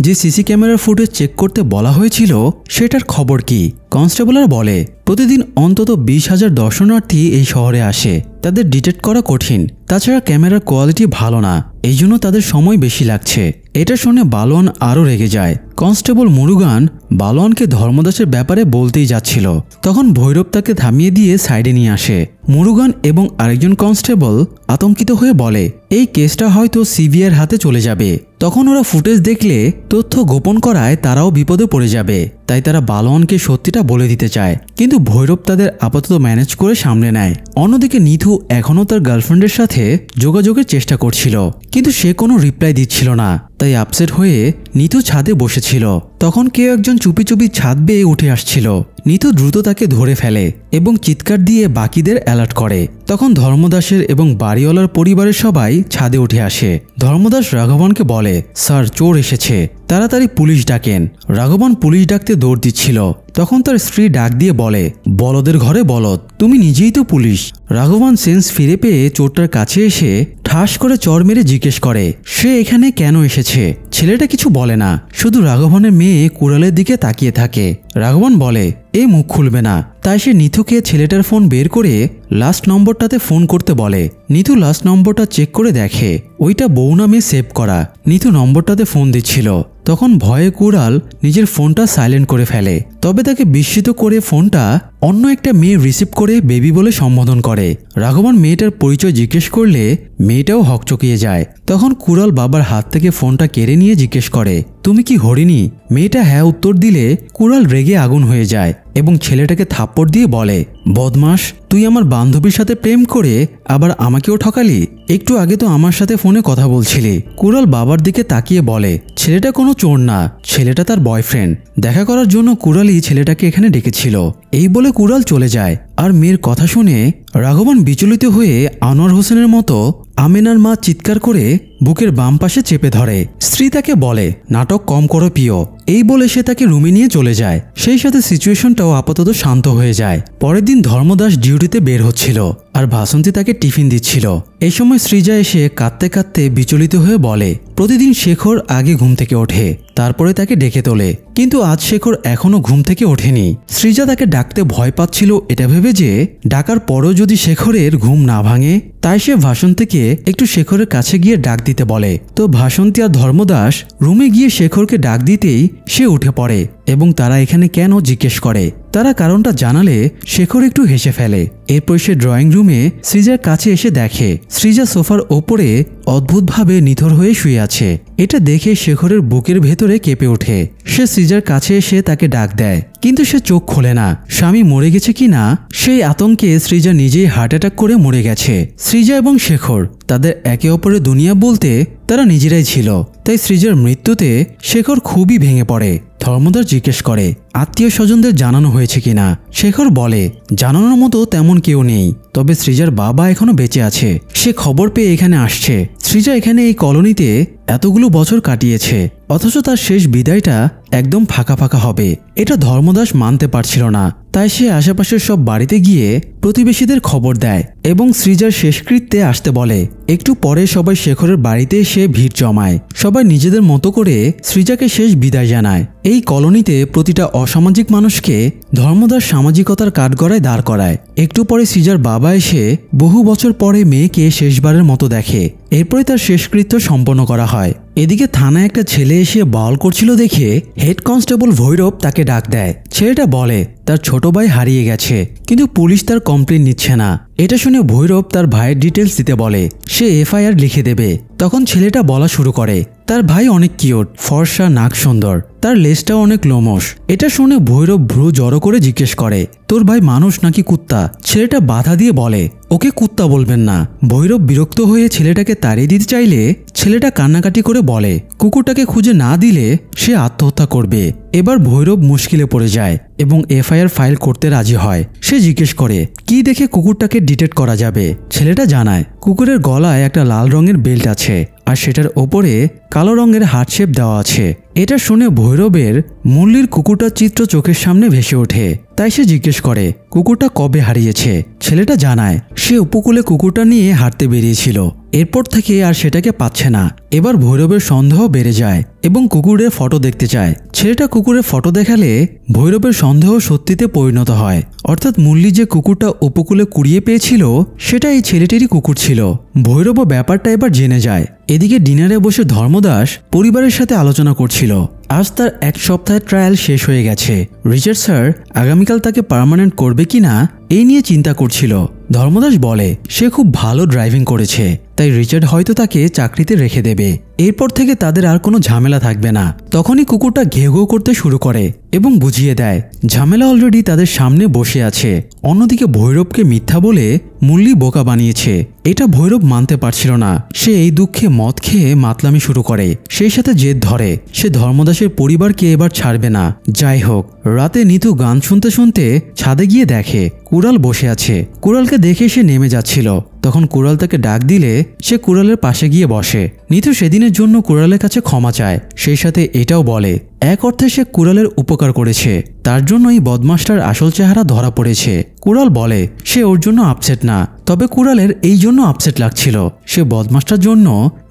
যে সিসি ক্যামেরার ফুটেজ চেক করতে বলা হয়েছিল সেটার খবর কি। কনস্টেবলার বলে প্রতিদিন অন্তত 20,000 দর্শনার্থী এই শহরে আসে, তাদের ডিটেক্ট করা কঠিন। তাছাড়া ক্যামেরার কোয়ালিটি ভালো না, এই জন্য তাদের সময় বেশি লাগছে। এটা শুনে বালওয়ান আরও রেগে যায়। কনস্টেবল মুরুগান বালওয়ানকে ধর্মদাসের ব্যাপারে বলতেই যাচ্ছিল, তখন ভৈরব তাকে থামিয়ে দিয়ে সাইডে নিয়ে আসে। মুরুগান এবং আরেকজন কনস্টেবল আতঙ্কিত হয়ে বলে এই কেসটা হয়তো সিবিআইয়ের হাতে চলে যাবে। তখন ওরা ফুটেজ দেখলে তথ্য গোপন করায় তারাও বিপদে পড়ে যাবে, তাই তারা বালওয়ানকে সত্যিটা বলে দিতে চায়। কিন্তু ভৈরব তাদের আপাতত ম্যানেজ করে সামলে নেয়। অন্যদিকে নিথু এখনও তার গার্লফ্রেন্ডের সাথে যোগাযোগের চেষ্টা করছিল, কিন্তু সে কোনো রিপ্লাই দিচ্ছিল না। তাই আপসেট হয়ে নিথু ছাদে বসেছিল। তখন কেউ একজন চুপি চুপি ছাদ বেয়ে উঠে আসছিল। নিথু দ্রুত তাকে ধরে ফেলে এবং চিৎকার দিয়ে বাকিদের অ্যালার্ট করে। তখন ধর্মদাসের এবং বাড়িওয়ালার পরিবারের সবাই ছাদে উঠে আসে। ধর্মদাস রাঘবনকে বলে স্যার চোর এসেছে, তাড়াতাড়ি পুলিশ ডাকেন। রাঘবন পুলিশ ডাকতে দৌড় দিচ্ছিল। তখন তার স্ত্রী ডাক দিয়ে বলে বলদের ঘরে বলদ, তুমি নিজেই তো পুলিশ। রাঘবন সেন্স ফিরে পেয়ে চোরটার কাছে এসে ঠাস করে চর মেরে জিজ্ঞেস করে সে এখানে কেন এসেছে। ছেলেটা কিছু বলে না, শুধু রাঘবনের মেয়ে কুড়ালের দিকে তাকিয়ে থাকে। রাঘবন বলে এ মুখ খুলবে না, তাই সে নিথুকে ছেলেটার ফোন বের করে লাস্ট নম্বরটাতে ফোন করতে বলে। নিথু লাস্ট নম্বরটা চেক করে দেখে ওইটা বউ নামে সেভ করা। নিথু নম্বরটাতে ফোন দিচ্ছিল, তখন ভয়ে কুড়াল নিজের ফোনটা সাইলেন্ট করে ফেলে। তবে তাকে বিস্মিত করে ফোনটা অন্য একটা মেয়ে রিসিভ করে বেবি বলে সম্বোধন করে। রাঘবন মেয়েটার পরিচয় জিজ্ঞেস করলে মেয়েটাও হকচকিয়ে যায়। তখন কুড়াল বাবার হাত থেকে ফোনটা কেড়ে নিয়ে জিজ্ঞেস করে তুমি কি হরিণী? মেয়েটা হ্যাঁ উত্তর দিলে কুড়াল রেগে আগুন হয়ে যায় এবং ছেলেটাকে থাপ্পড় দিয়ে বলে বদমাস, তুই আমার বান্ধবীর সাথে প্রেম করে আবার আমাকেও ঠকালি। একটু আগে তো আমার সাথে ফোনে কথা বলছিলি। কুড়াল বাবার দিকে তাকিয়ে বলে ছেলেটা কোনো চোর না, ছেলেটা তার বয়ফ্রেন্ড। দেখা করার জন্য কুড়ালই ছেলেটাকে এখানে ডেকেছিল। এই বলে কুড়াল চলে যায়। আর মেয়ের কথা শুনে রাঘবন বিচলিত হয়ে আনোয়ার হোসেনের মতো আমেনার মা চিৎকার করে বুকের বাম পাশে চেপে ধরে। স্ত্রী তাকে বলে নাটক কম করো প্রিয়, এই বলে সে তাকে রুমে নিয়ে চলে যায়। সেই সাথে সিচুয়েশনটাও আপাতত শান্ত হয়ে যায়। পরের দিন ধর্মদাস ডিউটিতে বের হচ্ছিল আর ভাসন্তী তাকে টিফিন দিচ্ছিল। এই সময় সৃজা এসে কাঁদতে কাঁদতে বিচলিত হয়ে বলে প্রতিদিন শেখর আগে ঘুম থেকে ওঠে, তারপরে তাকে ডেকে তোলে, কিন্তু আজ শেখর এখনো ঘুম থেকে ওঠেনি। সৃজা তাকে ডাকতে ভয় পাচ্ছিল এটা ভেবে যে ডাকার পরও যদি শেখরের ঘুম না ভাঙে, তাই সে ভাসন্তীকে একটু শেখরের কাছে গিয়ে ডাক দিতে বলে। তো ভাসন্তী আর ধর্মদাস রুমে গিয়ে শেখরকে ডাক দিতেই সে উঠে পড়ে এবং তারা এখানে কেন জিজ্ঞেস করে। তারা কারণটা জানালে শেখর একটু হেসে ফেলে। এরপর সে ড্রয়িং রুমে সৃজার কাছে এসে দেখে সৃজা সোফার ওপরে অদ্ভুতভাবে নিথর হয়ে শুয়ে আছে। এটা দেখে শেখরের বুকের ভেতরে কেঁপে ওঠে। সে সৃজার কাছে এসে তাকে ডাক দেয়, কিন্তু সে চোখ খোলে না। স্বামী মরে গেছে কিনা সেই আতঙ্কে সৃজা নিজেই হার্ট অ্যাটাক করে মরে গেছে। সৃজা এবং শেখর তাদের একে অপরের দুনিয়া বলতে তারা নিজেরাই ছিল। তাই সৃজার মৃত্যুতে শেখর খুবই ভেঙে পড়ে। ধর্মদাস জিজ্ঞেস করে আত্মীয় স্বজনদের জানানো হয়েছে কিনা। শেখর বলে জানানোর মতো তেমন কেউ নেই, তবে সৃজার বাবা এখনো বেঁচে আছে। সে খবর পেয়ে এখানে আসছে। সৃজা এখানে এই কলোনিতে এতগুলো বছর কাটিয়েছে, অথচ তার শেষ বিদায়টা একদম ফাঁকা ফাঁকা হবে। এটা ধর্মদাস মানতে পারছিল না। তাই সে আশেপাশের সব বাড়িতে গিয়ে প্রতিবেশীদের খবর দেয় এবং সৃজার শেষকৃত্যে আসতে বলে। একটু পরে সবাই শেখরের বাড়িতে এসে ভিড় জমায়। সবাই নিজেদের মতো করে সৃজাকে শেষ বিদায় জানায়। এই কলোনিতে প্রতিটা অসামাজিক মানুষকে ধর্মদাস সামাজিকতার কাঠগড়ায় দাঁড় করায়। একটু পরে সৃজার বাবা এসে বহু বছর পরে মেয়েকে শেষবারের মতো দেখে। এরপরে তার শেষকৃত্য সম্পন্ন করা হয়। এদিকে থানায় একটা ছেলে এসে বাউল করছিল দেখে হেড কনস্টেবল ভৈরব তাকে ডাক দেয়। ছেলেটা বলে তার ছোট ভাই হারিয়ে গেছে, কিন্তু পুলিশ তার কমপ্লেন নিচ্ছে না। এটা শুনে ভৈরব তার ভাইয়ের ডিটেলস দিতে বলে সে এফআইআর লিখে দেবে। তখন ছেলেটা বলা শুরু করে তার ভাই অনেক কিউট, ফর্সা, নাক সুন্দর, তার লেজটাও অনেক লোমশ। এটা শুনে ভৈরব ভ্রু জড়ো করে জিজ্ঞেস করে তোর ভাই মানুষ নাকি কুত্তা? ছেলেটা বাধা দিয়ে বলে ওকে কুত্তা বলবেন না। ভৈরব বিরক্ত হয়ে ছেলেটাকে তাড়িয়ে দিতে চাইলে ছেলেটা কান্নাকাটি করে বলে কুকুরটাকে খুঁজে না দিলে সে আত্মহত্যা করবে। এবার ভৈরব মুশকিলে পড়ে যায় এবং এফআইআর ফাইল করতে রাজি হয়। সে জিজ্ঞেস করে কি দেখে কুকুরটাকে ডিটেক্ট করা যাবে। ছেলেটা জানায় কুকুরের গলায় একটা লাল রঙের বেল্ট আছে আর সেটার ওপরে কালো রঙের হার্ট শেপ দেওয়া আছে। এটা শুনে ভৈরবের মুরলির কুকুরটার চিত্র চোখের সামনে ভেসে ওঠে। তাই সে জিজ্ঞেস করে কুকুরটা কবে হারিয়েছে। ছেলেটা জানায় সে উপকূলে কুকুরটা নিয়ে হাঁটতে বেরিয়েছিল, এরপর থেকে আর সেটাকে পাচ্ছে না। এবার ভৈরবের সন্দেহ বেড়ে যায় এবং কুকুরের ফটো দেখতে চায়। ছেলেটা কুকুরের ফটো দেখালে ভৈরবের সন্দেহ সত্যিতে পরিণত হয়, অর্থাৎ মুরলি যে কুকুরটা উপকূলে কুড়িয়ে পেয়েছিল সেটা এই ছেলেটিরই কুকুর ছিল। ভৈরবও ব্যাপারটা এবার জেনে যায়। এদিকে ডিনারে বসে ধর্মদাস পরিবারের সাথে আলোচনা করছিল। আজ তার এক সপ্তাহের ট্রায়াল শেষ হয়ে গেছে। রিচার্ড স্যার আগামীকাল তাকে পার্মানেন্ট করবে কিনা এই নিয়ে চিন্তা করছিল। ধর্মদাস বলে সে খুব ভালো ড্রাইভিং করেছে, তাই রিচার্ড হয়তো তাকে চাকরিতে রেখে দেবে। এরপর থেকে তাদের আর কোনো ঝামেলা থাকবে না। তখনই কুকুরটা ঘেউ ঘেউ করতে শুরু করে এবং বুঝিয়ে দেয় ঝামেলা অলরেডি তাদের সামনে বসে আছে। অন্যদিকে ভৈরবকে মিথ্যা বলে মুরলি বোকা বানিয়েছে। এটা ভৈরব মানতে পারছিল না। সে এই দুঃখে মদ খেয়ে মাতলামি শুরু করে, সেই সাথে জেদ ধরে সে ধর্মদাসের পরিবারকে এবার ছাড়বে না। যাই হোক, রাতে নিতু গান শুনতে শুনতে ছাদে গিয়ে দেখে কুড়াল বসে আছে। কুড়ালকে দেখে সে নেমে যাচ্ছিল। তখন কুড়াল তাকে ডাক দিলে সে কুড়ালের পাশে গিয়ে বসে। নিতু সেদিনের জন্য কুড়ালের কাছে ক্ষমা চায়, সেই সাথে এটাও বলে এক অর্থে সে কুড়ালের উপকার করেছে, তার জন্য এই বদমাসটার আসল চেহারা ধরা পড়েছে। কুড়াল বলে সে ওর জন্য আপসেট না, তবে কুড়ালের এই জন্য আপসেট লাগছিল সে বদমাসটার জন্য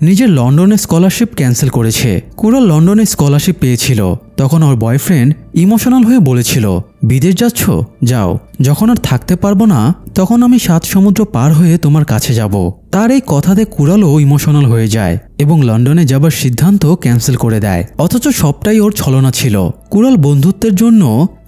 নিজের লন্ডনে স্কলারশিপ ক্যান্সেল করেছে। কুড়াল লন্ডনে স্কলারশিপ পেয়েছিল, তখন ওর বয়ফ্রেন্ড ইমোশনাল হয়ে বলেছিল বিদেশ যাচ্ছ, যাও, যখন আর থাকতে পারবো না তখন আমি 7 সমুদ্র পার হয়ে তোমার কাছে যাব। তার এই কথাতে কুড়ালও ইমোশনাল হয়ে যায় এবং লন্ডনে যাবার সিদ্ধান্ত ক্যান্সেল করে দেয়। অথচ সবটাই ওর ছলনা ছিল। কুড়াল বন্ধুত্বের জন্য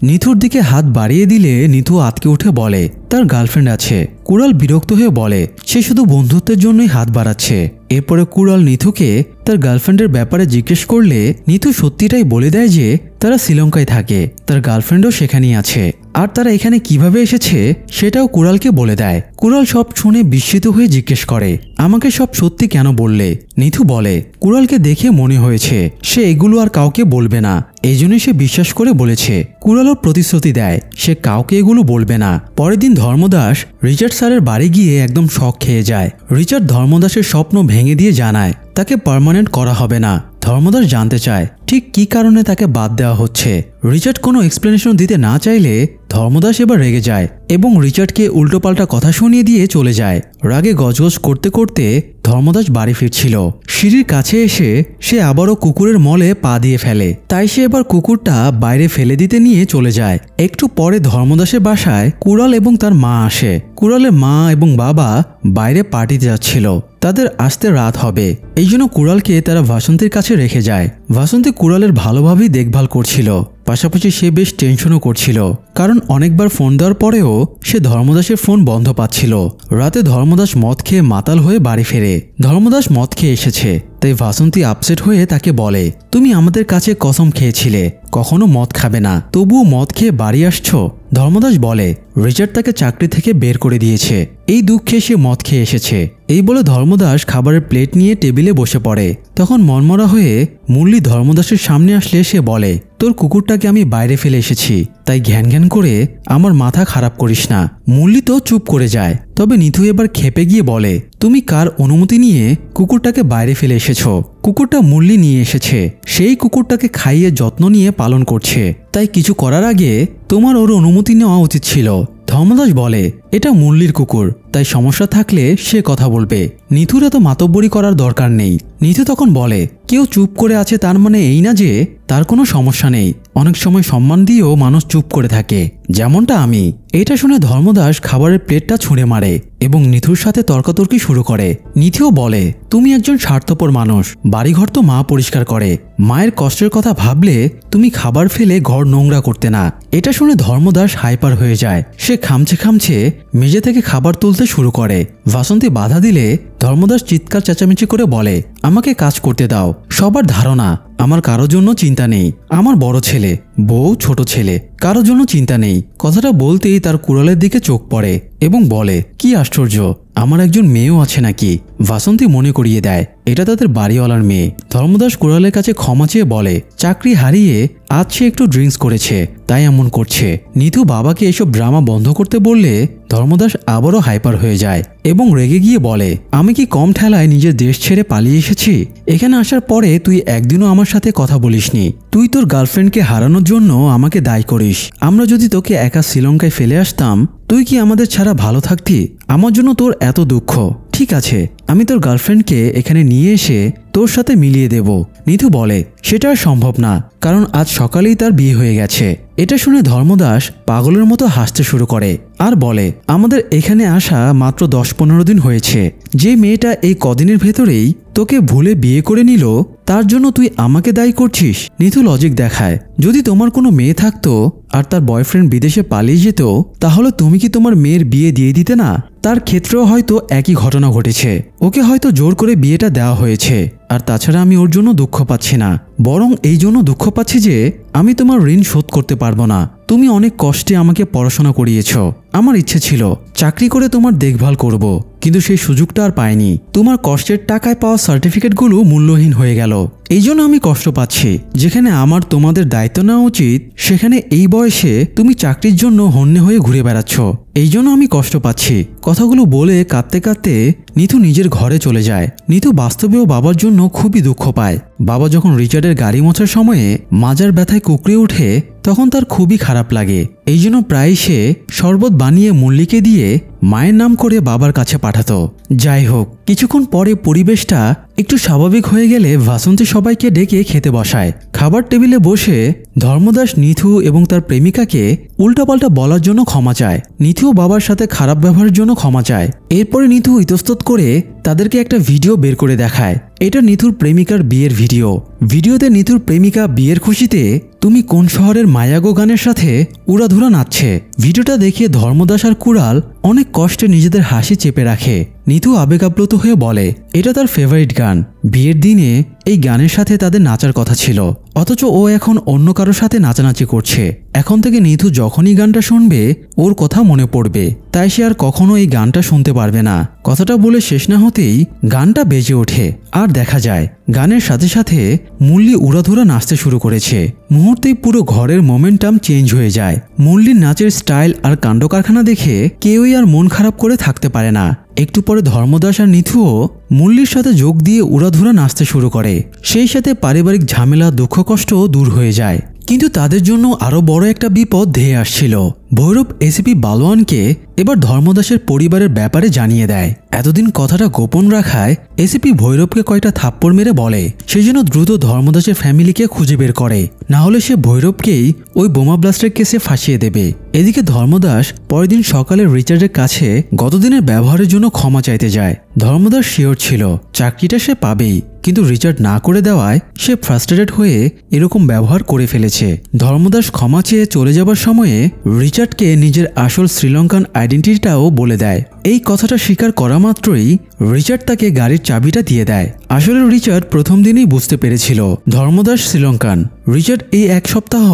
নিথুর দিকে হাত বাড়িয়ে দিলে নিথু আতকে উঠে বলে তার গার্লফ্রেন্ড আছে। কুড়াল বিরক্ত হয়ে বলে সে শুধু বন্ধুত্বের জন্যই হাত বাড়াচ্ছে। এরপরে কুড়াল নিথুকে তার গার্লফ্রেন্ডের ব্যাপারে জিজ্ঞেস করলে নিথু সত্যিটাই বলে দেয় যে তারা শ্রীলঙ্কায় থাকে, তার গার্লফ্রেন্ডও সেখানেই আছে, আর তারা এখানে কিভাবে এসেছে সেটাও কুড়ালকে বলে দেয়। কুড়াল সব শুনে বিস্মিত হয়ে জিজ্ঞেস করে আমাকে সব সত্যি কেন বললে। নিথু বলে কুড়ালকে দেখে মনে হয়েছে সে এগুলো আর কাউকে বলবে না, এই জন্যই সে বিশ্বাস করে বলেছে। কুড়ালও প্রতিশ্রুতি দেয় সে কাউকে এগুলো বলবে না। পরের দিন ধর্মদাস রিচার্ড স্যারের বাড়ি গিয়ে একদম শক খেয়ে যায়। রিচার্ড ধর্মদাসের স্বপ্ন ভেঙে দিয়ে জানায় তাকে পার্মানেন্ট করা হবে না। ধর্মদাস জানতে চায় ঠিক কী কারণে তাকে বাদ দেওয়া হচ্ছে। রিচার্ড কোনো এক্সপ্লেনেশন দিতে না চাইলে ধর্মদাস এবার রেগে যায় এবং রিচার্ডকে উল্টোপাল্টা কথা শুনিয়ে দিয়ে চলে যায়। রাগে গজগজ করতে করতে ধর্মদাস বাড়ি ফিরছিল। সিঁড়ির কাছে এসে সে আবারও কুকুরের মলে পা দিয়ে ফেলে, তাই সে এবার কুকুরটা বাইরে ফেলে দিতে নিয়ে চলে যায়। একটু পরে ধর্মদাসের বাসায় কুড়াল এবং তার মা আসে। কুড়ালের মা এবং বাবা বাইরে পার্টিতে যাচ্ছিল, তাদের আসতে রাত হবে, এই জন্য কুড়ালকে তারা ভাসন্তীর কাছে রেখে যায়। ভাসন্তী কুড়ালের ভালোভাবেই দেখভাল করছিল, পাশাপাশি সে বেশ টেনশনও করছিল, কারণ অনেকবার ফোন দেওয়ার পরেও সে ধর্মদাসের ফোন বন্ধ পাচ্ছিল। রাতে ধর্মদাস মদ খেয়ে মাতাল হয়ে বাড়ি ফেরে। ধর্মদাস মদ খেয়ে এসেছে, তাই ভাসন্তী আপসেট হয়ে তাকে বলে, তুমি আমাদের কাছে কসম খেয়েছিলে কখনো মদ খাবে না, তবুও মদ খেয়ে বাড়ি আসছো। ধর্মদাস বলে রিচার্ড তাকে চাকরি থেকে বের করে দিয়েছে, এই দুঃখে সে মদ খেয়ে এসেছে। এই বলে ধর্মদাস খাবারের প্লেট নিয়ে টেবিলে বসে পড়ে। তখন মনমরা হয়ে মুরলী ধর্মদাসের সামনে আসলে সে বলে, তোর কুকুরটাকে আমি বাইরে ফেলে এসেছি, তাই ঘ্যান ঘ্যান করে আমার মাথা খারাপ করিস না। মুরলী তো চুপ করে যায়, তবে নিথু এবার খেপে গিয়ে বলে, তুমি কার অনুমতি নিয়ে কুকুরটাকে বাইরে ফেলে এসেছো? কুকুরটা মুরলী নিয়ে এসেছে, সেই কুকুরটাকে খাইয়ে যত্ন নিয়ে পালন করছে, তাই কিছু করার আগে তোমার ওর অনুমতি নেওয়া উচিত ছিল। ধর্মদাস বলে, এটা মুরলীর কুকুর, তাই সমস্যা থাকলে সে কথা বলবে, নিথুর এত মাতব্বরি করার দরকার নেই। নিথু তখন বলে, কেউ চুপ করে আছে তার মানে এই না যে তার কোনো সমস্যা নেই, অনেক সময় সম্মান দিয়েও মানুষ চুপ করে থাকে, যেমনটা আমি। এটা শুনে ধর্মদাস খাবারের প্লেটটা ছুঁড়ে মারে এবং নিথুর সাথে তর্কাতর্কি শুরু করে। নিথুও বলে, তুমি একজন স্বার্থপর মানুষ, বাড়িঘর তো মা পরিষ্কার করে, মায়ের কষ্টের কথা ভাবলে তুমি খাবার ফেলে ঘর নোংরা করতে না। এটা শুনে ধর্মদাস হাইপার হয়ে যায়, সে খামছে খামছে মেঝে থেকে খাবার তুলতে শুরু করে। ভাসন্তী বাধা দিলে ধর্মদাস চিৎকার চেঁচামেচি করে বলে, আমাকে কাজ করতে দাও। সবার ধারণা আমার কারোর জন্য চিন্তা নেই, আমার বড় ছেলে, বউ, ছোট ছেলে, কারোর জন্য চিন্তা নেই। কথাটা বলতেই তার কুড়ালের দিকে চোখ পড়ে এবং বলে, কি আশ্চর্য, আমার একজন মেয়েও আছে নাকি? ভাসন্তী মনে করিয়ে দেয় এটা তাদের বাড়িওয়ালার মেয়ে। ধর্মদাস কুড়ালের কাছে ক্ষমা চেয়ে বলে, চাকরি হারিয়ে আজ সে একটু ড্রিঙ্কস করেছে, তাই এমন করছে। নিথু বাবাকে এসব ড্রামা বন্ধ করতে বললে ধর্মদাস আবারও হাইপার হয়ে যায় এবং রেগে গিয়ে বলে, আমি কি কম ঠেলায় নিজের দেশ ছেড়ে পালিয়ে এসেছি? এখানে আসার পরে তুই একদিনও আমার সাথে কথা বলিসনি, তুই তোর গার্লফ্রেন্ডকে হারানোর জন্য আমাকে দায়ী করিস। আমরা যদি তোকে একা শ্রীলঙ্কায় ফেলে আসতাম, তুই কি আমাদের ছাড়া ভালো থাকতি? আমার জন্য তোর এত দুঃখ, ঠিক আছে, আমি তোর গার্লফ্রেন্ডকে এখানে নিয়ে এসে তোর সাথে মিলিয়ে দেব। নিথু বলে, সেটা আর সম্ভব না, কারণ আজ সকালেই তার বিয়ে হয়ে গেছে। এটা শুনে ধর্মদাস পাগলের মতো হাসতে শুরু করে আর বলে, আমাদের এখানে আসা মাত্র 10-15 দিন হয়েছে, যে মেয়েটা এই কদিনের ভেতরেই তোকে ভুলে বিয়ে করে নিল, তার জন্য তুই আমাকে দায়ী করছিস? নিথু লজিক দেখায়, যদি তোমার কোনো মেয়ে থাকতো আর তার বয়ফ্রেন্ড বিদেশে পালিয়ে যেত, তাহলে তুমি কি তোমার মেয়ের বিয়ে দিয়ে দিতে না? তার ক্ষেত্রেও হয়তো একই ঘটনা ঘটেছে, ওকে হয়তো জোর করে বিয়েটা দেওয়া হয়েছে। আর তাছাড়া আমি ওর জন্য দুঃখ পাচ্ছি না, বরং এই জন্য দুঃখ পাচ্ছি যে আমি তোমার ঋণ শোধ করতে পারবো না। তুমি অনেক কষ্টে আমাকে পড়াশোনা করিয়েছ, আমার ইচ্ছে ছিল চাকরি করে তোমার দেখভাল করব, কিন্তু সেই সুযোগটা আর পাইনি। তোমার কষ্টের টাকায় পাওয়া সার্টিফিকেটগুলো মূল্যহীন হয়ে গেল, এই জন্য আমি কষ্ট পাচ্ছি। যেখানে আমার তোমাদের দায়িত্ব নেওয়া উচিত, সেখানে এই বয়সে তুমি চাকরির জন্য হন্যে হয়ে ঘুরে বেড়াচ্ছ, এই জন্য আমি কষ্ট পাচ্ছি। কথাগুলো বলে কাঁদতে কাঁদতে নিথু নিজের ঘরে চলে যায়। নিথু বাস্তবেও বাবার জন্য খুবই দুঃখ পায়। বাবা যখন রিচার্ডের গাড়ি মোছার সময়ে মাজার ব্যথায় কুঁকড়ে ওঠে, তখন তার খুবই খারাপ লাগে। এই জন্য প্রায় সে শরবত বানিয়ে মুরলীকে দিয়ে মায়ের নাম করে বাবার কাছে পাঠাতো। যাই হোক, কিছুক্ষণ পরে পরিবেশটা একটু স্বাভাবিক হয়ে গেলে ভাসন্তী সবাইকে ডেকে খেতে বসায়। খাবার টেবিলে বসে ধর্মদাস নিথু এবং তার প্রেমিকাকে উল্টাপাল্টা বলার জন্য ক্ষমা চায়। নিথুও বাবার সাথে খারাপ ব্যবহারের জন্য ক্ষমা চায়। এরপরে নিথু ইতস্তত করে তাদেরকে একটা ভিডিও বের করে দেখায়। এটা নিথুর প্রেমিকার বিয়ের ভিডিও। ভিডিওতে নিথুর প্রেমিকা বিয়ের খুশিতে তুমি কোন শহরের মায়াগো গানের সাথে উড়াধুরা নাচছে। ভিডিওটা দেখে ধর্মদাস আর কুড়াল অনেক কষ্টে নিজেদের হাসি চেপে রাখে। নিথু আবেগাপ্লুত হয়ে বলে এটা তার ফেভারিট গান, বিয়ের দিনে এই গানের সাথে তাদের নাচার কথা ছিল, অথচ ও এখন অন্য কারোর সাথে নাচানাচি করছে। এখন থেকে নিথু যখনই গানটা শুনবে ওর কথা মনে পড়বে, তাই সে আর কখনো এই গানটা শুনতে পারবে না। কথাটা বলে শেষ না হতেই গানটা বেজে ওঠে আর দেখা যায় গানের সাথে সাথে মুরলী উড়াধুরা নাচতে শুরু করেছে। মুহূর্তেই পুরো ঘরের মোমেন্টাম চেঞ্জ হয়ে যায়। মুরলীর নাচের স্টাইল আর কাণ্ডকারখানা দেখে কেউই আর মন খারাপ করে থাকতে পারে না। একটু পরে ধর্মদাস আর নিথুও মুরলির সাথে যোগ দিয়ে উড়াধুরা নাচতে শুরু করে। সেই সাথে পারিবারিক ঝামেলা দুঃখ কষ্টও দূর হয়ে যায়। কিন্তু তাদের জন্য আরো বড় একটা বিপদ ধেয়ে আসছিল। ভৈরব এসিপি বালোয়ানকে এবার ধর্মদাসের পরিবারের ব্যাপারে জানিয়ে দেয়। এতদিন কথাটা গোপন রাখায় এসিপি ভৈরবকে কয়েকটা থাপ্পড় মেরে বলে সে যেন দ্রুত ধর্মদাসের ফ্যামিলিকে খুঁজে বের করে, না হলে সে ভৈরবকেই ওই বোমা ব্লাস্টের কেসে ফাঁসিয়ে দেবে। এদিকে ধর্মদাস পরের দিন সকালে রিচার্ডের কাছে গতদিনের ব্যবহারের জন্য ক্ষমা চাইতে যায়। ধর্মদাস শিওর ছিল চাকরিটা সে পাবেই, কিন্তু রিচার্ড না করে দেওয়ায় সে ফ্রাস্ট্রেটেড হয়ে এরকম ব্যবহার করে ফেলেছে। ধর্মদাস ক্ষমা চেয়ে চলে যাবার সময়ে রিচার্ডকে নিজের আসল শ্রীলঙ্কান আইডেন্টিটিটাও বলে দেয়। এই কথাটা স্বীকার করা মাত্রই রিচার্ড তাকে গাড়ির চাবিটা দিয়ে দেয়। আসলে রিচার্ড প্রথম দিনেই বুঝতে পেরেছিল ধর্মদাস শ্রীলঙ্কান। রিচার্ড এই এক সপ্তাহ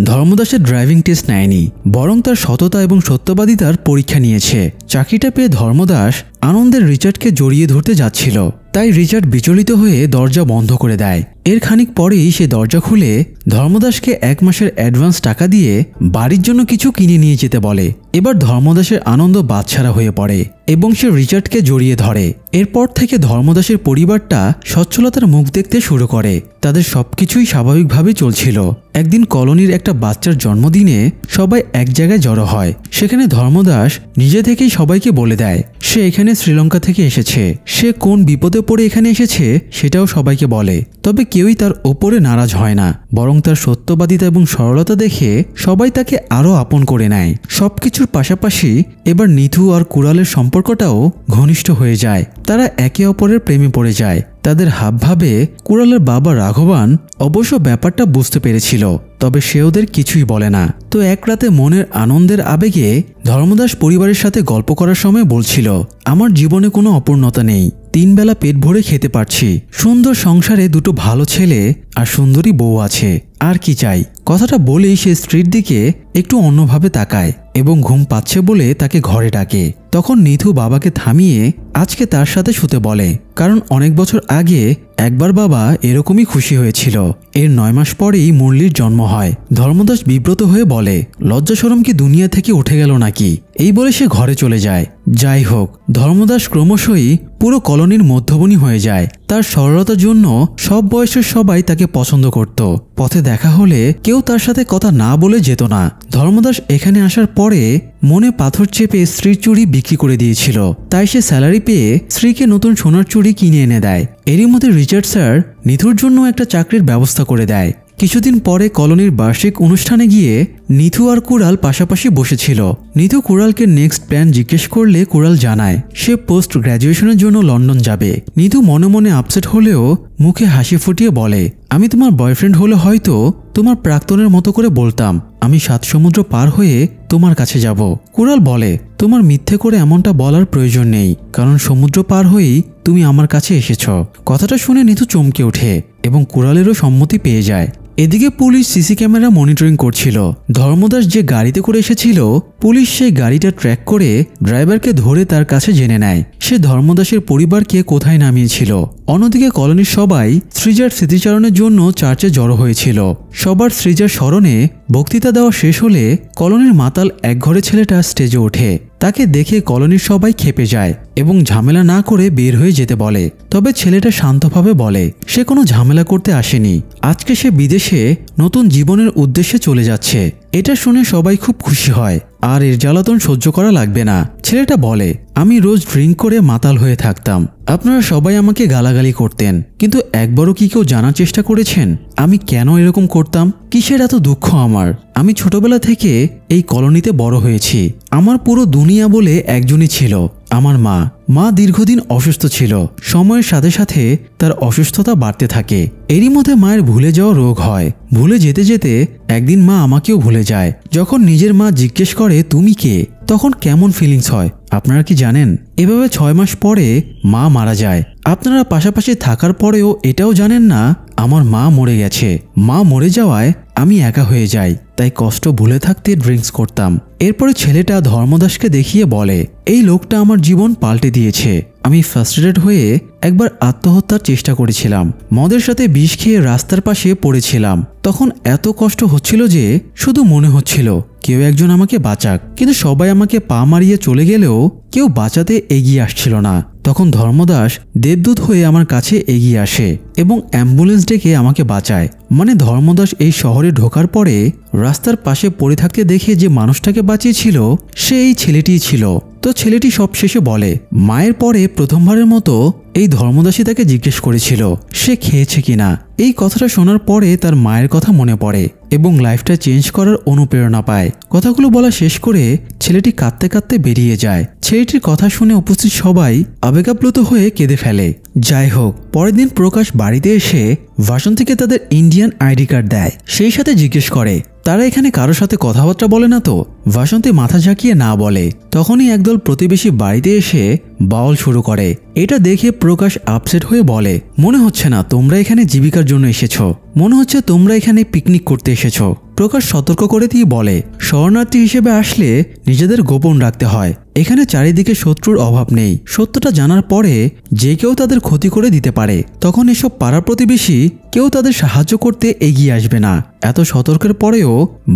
ধর্মদাসের ড্রাইভিং টেস্ট নেয়নি, বরং তার সততা এবং সত্যবাদিতার পরীক্ষা নিয়েছে। চাকরিটা পেয়ে ধর্মদাস আনন্দের রিচার্ডকে জড়িয়ে ধরতে যাচ্ছিল, তাই রিচার্ড বিচলিত হয়ে দরজা বন্ধ করে দেয়। এর খানিক পরেই সে দরজা খুলে ধর্মদাসকে 1 মাসের অ্যাডভান্স টাকা দিয়ে বাড়ির জন্য কিছু কিনে নিয়ে যেতে বলে। এবার ধর্মদাসের আনন্দ বাদছাড়া হয়ে পড়ে এবং সে রিচার্ডকে জড়িয়ে ধরে। এরপর থেকে ধর্মদাসের পরিবারটা সচ্ছলতার মুখ দেখতে শুরু করে। তাদের সবকিছুই স্বাভাবিকভাবে চলছিল। একদিন কলোনির একটা বাচ্চার জন্মদিনে সবাই এক জায়গায় জড়ো হয়। সেখানে ধর্মদাস নিজে থেকেই সবাইকে বলে দেয় সে এখানে শ্রীলঙ্কা থেকে এসেছে। সে কোন বিপদে পড়ে এখানে এসেছে সেটাও সবাইকে বলে। তবে কেউই তার ওপরে নারাজ হয় না, বরং তার সত্যবাদিতা এবং সরলতা দেখে সবাই তাকে আরো আপন করে নেয়। সবকিছুর পাশাপাশি এবার নিথু আর কুড়ালের সম্পর্কটাও ঘনিষ্ঠ হয়ে যায়। তারা একে অপরের প্রেমে পড়ে যায়। তাদের হাবভাবে কুড়ালের বাবা রাঘবান অবশ্য ব্যাপারটা বুঝতে পেরেছিল, তবে সে ওদের কিছুই বলে না। তো এক রাতে মনের আনন্দের আবেগে ধর্মদাস পরিবারের সাথে গল্প করার সময় বলছিল আমার জীবনে কোনো অপূর্ণতা নেই, 3 বেলা পেট ভরে খেতে পারছি, সুন্দর সংসারে 2 ভালো ছেলে আর সুন্দরী বউ আছে, আর কি চাই। কথাটা বলেই সে স্ত্রীর দিকে একটু অন্যভাবে তাকায় এবং ঘুম পাচ্ছে বলে তাকে ঘরে ডাকে। তখন নিথু বাবাকে থামিয়ে আজকে তার সাথে শুতে বলে, কারণ অনেক বছর আগে একবার বাবা এরকমই খুশি হয়েছিল। এর 9 মাস পরেই মুরলির জন্ম হয়। ধর্মদাস বিব্রত হয়ে বলে লজ্জা শরম কি দুনিয়া থেকে উঠে গেল নাকি? এই বলে সে ঘরে চলে যায়। যাই হোক, ধর্মদাস ক্রমশই পুরো কলোনির মধ্যবনী হয়ে যায়। তার সরলতার জন্য সব বয়সের সবাই তাকে পছন্দ করত। পথে দেখা হলে কেউ তার সাথে কথা না বলে যেত না। ধর্মদাস এখানে আসার পরে মনে পাথর চেপে স্ত্রীর চুড়ি বিক্রি করে দিয়েছিল, তাই সে স্যালারি পেয়ে স্ত্রীকে নতুন সোনার চুড়ি কিনে এনে দেয়। এরই মধ্যে রিচার্ড স্যার নিথুর জন্য একটা চাকরির ব্যবস্থা করে দেয়। কিছুদিন পরে কলোনির বার্ষিক অনুষ্ঠানে গিয়ে নিথু আর কুড়াল পাশাপাশি বসেছিল। নিথু কুড়ালকে নেক্সট প্ল্যান জিজ্ঞেস করলে কুড়াল জানায় সে পোস্ট গ্র্যাজুয়েশনের জন্য লন্ডন যাবে। নিথু মনে মনে আপসেট হলেও মুখে হাসি ফুটিয়ে বলে আমি তোমার বয়ফ্রেন্ড হলে হয়তো তোমার প্রাক্তনের মতো করে বলতাম আমি 7 সমুদ্র পার হয়ে তোমার কাছে যাব। কুড়াল বলে তোমার মিথ্যে করে এমনটা বলার প্রয়োজন নেই, কারণ সমুদ্র পার হয়েই তুমি আমার কাছে এসেছ। কথাটা শুনে নিথু চমকে ওঠে এবং কুড়ালেরও সম্মতি পেয়ে যায়। এদিকে পুলিশ সিসি ক্যামেরা মনিটরিং করছিল। ধর্মদাস যে গাড়িতে করে এসেছিল পুলিশ সেই গাড়িটা ট্র্যাক করে ড্রাইভারকে ধরে তার কাছে জেনে নেয় সে ধর্মদাসের পরিবারকে কোথায় নামিয়েছিল। অন্যদিকে কলোনির সবাই সৃজার স্মৃতিচারণের জন্য চার্চে জড়ো হয়েছিল। সবার সৃজার স্মরণে বক্তৃতা দেওয়া শেষ হলে কলোনির মাতাল একঘরে ছেলেটা স্টেজে ওঠে। তাকে দেখে কলোনির সবাই ক্ষেপে যায় এবং ঝামেলা না করে বের হয়ে যেতে বলে। তবে ছেলেটা শান্তভাবে বলে সে কোনো ঝামেলা করতে আসেনি, আজকে সে বিদেশে নতুন জীবনের উদ্দেশ্যে চলে যাচ্ছে। এটা শুনে সবাই খুব খুশি হয় আর এর জ্বালাতন সহ্য করা লাগবে না। ছেলেটা বলে আমি রোজ ড্রিঙ্ক করে মাতাল হয়ে থাকতাম, আপনারা সবাই আমাকে গালাগালি করতেন, কিন্তু একবারও কি কেউ জানার চেষ্টা করেছেন আমি কেন এরকম করতাম? কিসের এত দুঃখ আমার? আমি ছোটবেলা থেকে এই কলোনিতে বড় হয়েছি। আমার পুরো দুনিয়া বলে একজনই ছিল, আমার মা। মা দীর্ঘদিন অসুস্থ ছিল। সময়ের সাথে সাথে তার অসুস্থতা বাড়তে থাকে। এরই মধ্যে মায়ের ভুলে যাওয়া রোগ হয়। ভুলে যেতে যেতে একদিন মা আমাকেও ভুলে যায়। যখন নিজের মা জিজ্ঞেস করে তুমি কে, তখন কেমন ফিলিংস হয় আপনারা কি জানেন? এভাবে 6 মাস পরে মা মারা যায়। আপনারা পাশাপাশি থাকার পরেও এটাও জানেন না আমার মা মরে গেছে। মা মরে যাওয়ায় আমি একা হয়ে যাই, তাই কষ্ট ভুলে থাকতে ড্রিঙ্কস করতাম। এরপরে ছেলেটা ধর্মদাসকে দেখিয়ে বলে এই লোকটা আমার জীবন পাল্টে দিয়েছে। আমি ফ্রাস্ট্রেটেড হয়ে একবার আত্মহত্যার চেষ্টা করেছিলাম, মদের সাথে বিষ খেয়ে রাস্তার পাশে পড়েছিলাম। তখন এত কষ্ট হচ্ছিল যে শুধু মনে হচ্ছিল কেউ একজন আমাকে বাঁচাক। কিন্তু সবাই আমাকে পা মারিয়ে চলে গেলেও কেউ বাঁচাতে এগিয়ে আসছিল না। তখন ধর্মদাস দেবদূত হয়ে আমার কাছে এগিয়ে আসে এবং অ্যাম্বুলেন্স ডেকে আমাকে বাঁচায়। মানে ধর্মদাস এই শহরে ঢোকার পরে রাস্তার পাশে পড়ে থাকতে দেখে যে মানুষটাকে বাঁচিয়েছিল সে এই ছেলেটিই ছিল। তো ছেলেটি সব শেষে বলে মায়ের পরে প্রথমবারের মতো এই ধর্মদাসী তাকে জিজ্ঞেস করেছিল সে খেয়েছে কিনা। এই কথাটা শোনার পরে তার মায়ের কথা মনে পড়ে এবং লাইফটা চেঞ্জ করার অনুপ্রেরণা পায়। কথাগুলো বলা শেষ করে ছেলেটি কাঁদতে কাঁদতে বেরিয়ে যায়। ছেলেটির কথা শুনে উপস্থিত সবাই আবেগাপ্লুত হয়ে কেঁদে ফেলে। যাই হোক, পরের দিন প্রকাশ বাড়িতে এসে ভাসন্তীকে তাদের ইন্ডিয়ান আইডি কার্ড দেয়। সেই সাথে জিজ্ঞেস করে তারা এখানে কারোর সাথে কথাবার্তা বলে না তো? ভাসন্তী মাথা ঝাঁকিয়ে না বলে। তখনই একদল প্রতিবেশী বাড়িতে এসে বাউল শুরু করে। এটা দেখে প্রকাশ আপসেট হয়ে বলে মনে হচ্ছে না তোমরা এখানে জীবিকার জন্য এসেছো, মনে হচ্ছে তোমরা এখানে পিকনিক করতে এসেছো। প্রকাশ সতর্ক করে দিয়ে বলে শরণার্থী হিসেবে আসলে নিজেদের গোপন রাখতে হয়। এখানে চারিদিকে শত্রুর অভাব নেই। সত্যটা জানার পরে যে কেউ তাদের ক্ষতি করে দিতে পারে। তখন এসব পাড়া প্রতিবেশী কেউ তাদের সাহায্য করতে এগিয়ে আসবে না। এত সতর্কের পরেও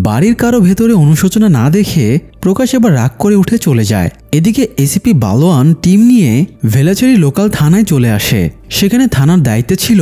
বাড়ির কারো ভেতরে অনুশোচনা না দেখে প্রকাশ এবার রাগ করে উঠে চলে যায়। এদিকে এসিপি বালোয়ান টিম নিয়ে ভেলাচেরি লোকাল থানায় চলে আসে। সেখানে থানার দায়িত্বে ছিল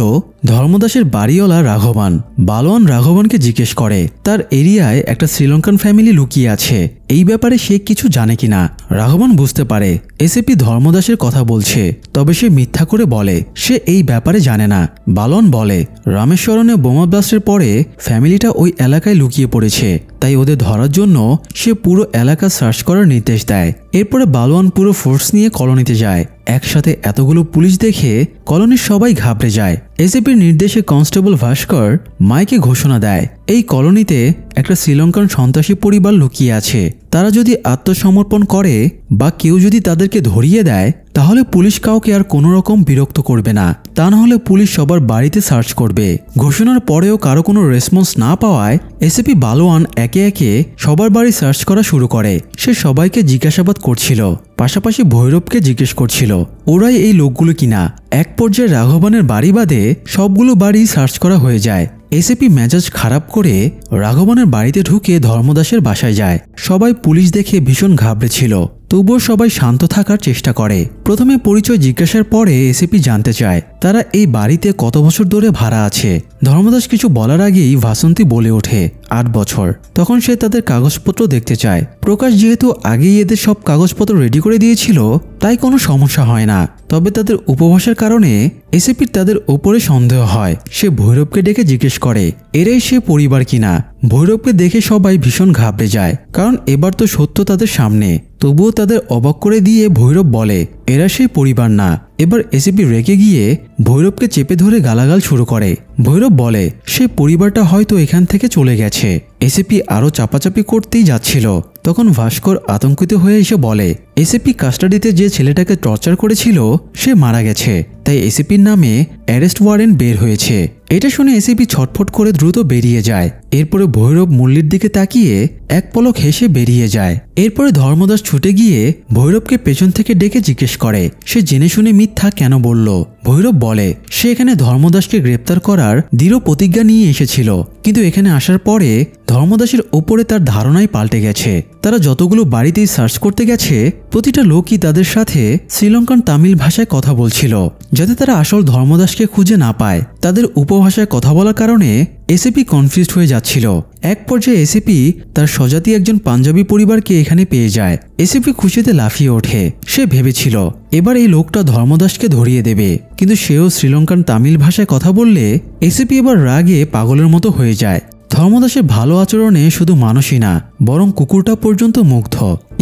ধর্মদাসের বাড়িওয়ালা রাঘবান। বালোয়ান রাঘবানকে জিজ্ঞেস করে তার এরিয়ায় একটা শ্রীলঙ্কান ফ্যামিলি লুকিয়ে আছে, এই ব্যাপারে সে কিছু জানে কিনা। রাঘবান বুঝতে পারে এসিপি ধর্মদাসের কথা বলছে, তবে সে মিথ্যা করে বলে সে এই ব্যাপারে জানে না। বালোয়ান বলে রামেশ্বরণে বোমা ব্লাস্টের পরে ফ্যামিলিটা ওই এলাকায় লুকিয়ে পড়েছে, তাই ওদের ধরার জন্য সে পুরো এলাকা সার্চ করার নির্দেশ দেয়। এরপরে বালোয়ান পুরো ফোর্স নিয়ে কলোনিতে যায়। একসাথে এতগুলো পুলিশ দেখে কলোনির সবাই ঘাবড়ে যায়। এসিপির নির্দেশে কনস্টেবল ভাস্কর মাইকে ঘোষণা দেয় এই কলোনিতে একটা শ্রীলঙ্কান সন্ত্রাসী পরিবার লুকিয়ে আছে। তারা যদি আত্মসমর্পণ করে বা কেউ যদি তাদেরকে ধরিয়ে দেয় তাহলে পুলিশ কাউকে আর কোনো রকম বিরক্ত করবে না, তা না হলে পুলিশ সবার বাড়িতে সার্চ করবে। ঘোষণার পরেও কারো কোনো রেসপন্স না পাওয়ায় এসিপি বালোয়ান একে একে সবার বাড়ি সার্চ করা শুরু করে। সে সবাইকে জিজ্ঞাসাবাদ করছিল, পাশাপাশি ভৈরবকে জিজ্ঞেস করছিল ওরাই এই লোকগুলো কিনা। এক পর্যায়ে রাঘবানের বাড়ি বাদে সবগুলো বাড়ি সার্চ করা হয়ে যায়। এসিপি মেজাজ খারাপ করে রাঘবানের বাড়িতে ঢুকে ধর্মদাসের বাসায় যায়। সবাই পুলিশ দেখে ভীষণ ঘাবড়েছিল, তবুও সবাই শান্ত থাকার চেষ্টা করে। প্রথমে পরিচয় জিজ্ঞাসার পরে এসিপি জানতে চায় তারা এই বাড়িতে কত বছর ধরে ভাড়া আছে। ধর্মদাস কিছু বলার আগেই ভাসন্তী বলে ওঠে 8 বছর। তখন সে তাদের কাগজপত্র দেখতে চায়। প্রকাশ যেহেতু আগেই এদের সব কাগজপত্র রেডি করে দিয়েছিল তাই কোনো সমস্যা হয় না, তবে তাদের উপভাষার কারণে এসিপির তাদের ওপরে সন্দেহ হয়। সে ভৈরবকে ডেকে জিজ্ঞেস করে এরাই সে পরিবার কিনা। ভৈরবকে দেখে সবাই ভীষণ ঘাবড়ে যায়, কারণ এবার তো সত্য তাদের সামনে। তবুও তাদের অবাক করে দিয়ে ভৈরব বলে এরা সেই পরিবার না। এবার এসিপি রেগে গিয়ে ভৈরবকে চেপে ধরে গালাগাল শুরু করে। ভৈরব বলে সে পরিবারটা হয়তো এখান থেকে চলে গেছে। এসিপি আরো চাপাচাপি করতেই যাচ্ছিল, তখন ভাস্কর আতঙ্কিত হয়ে এসে বলে এসিপি কাস্টাডিতে যে ছেলেটাকে টর্চার করেছিল সে মারা গেছে, তাই এসিপির নামে অ্যারেস্ট ওয়ারেন্ট বের হয়েছে। এটা শুনে এসিপি ছটফট করে দ্রুত বেরিয়ে যায়। এরপরে ভৈরব মুরলির দিকে তাকিয়ে এক পলক হেসে বেরিয়ে যায়। এরপরে ধর্মদাস ছুটে গিয়ে ভৈরবকে পেছন থেকে ডেকে জিজ্ঞেস করে সে জেনে শুনে মিথ্যা কেন বলল। ভৈরব বলে সে এখানে ধর্মদাসকে গ্রেপ্তার করার দৃঢ় প্রতিজ্ঞা নিয়ে এসেছিল, কিন্তু এখানে আসার পরে ধর্মদাসের ওপরে তার ধারণাই পাল্টে গেছে। তারা যতগুলো বাড়িতেই সার্চ করতে গেছে প্রতিটা লোকই তাদের সাথে শ্রীলঙ্কান তামিল ভাষায় কথা বলছিল, যাতে তারা আসল ধর্মদাসকে খুঁজে না পায়। তাদের উপভাষায় কথা বলার কারণে এসিপি কনফিউজড হয়ে যাচ্ছিল। এক পর্যায়ে এসিপি তার স্বজাতি একজন পাঞ্জাবি পরিবারকে এখানে পেয়ে যায়। এসিপি খুশিতে লাফিয়ে ওঠে। সে ভেবেছিল এবার এই লোকটা ধর্মদাসকে ধরিয়ে দেবে, কিন্তু সেও শ্রীলঙ্কান তামিল ভাষায় কথা বললে এসিপি এবার রাগে পাগলের মতো হয়ে যায়। ধর্মদাসের ভালো আচরণে শুধু মানুষই না বরং কুকুরটা পর্যন্ত মুগ্ধ।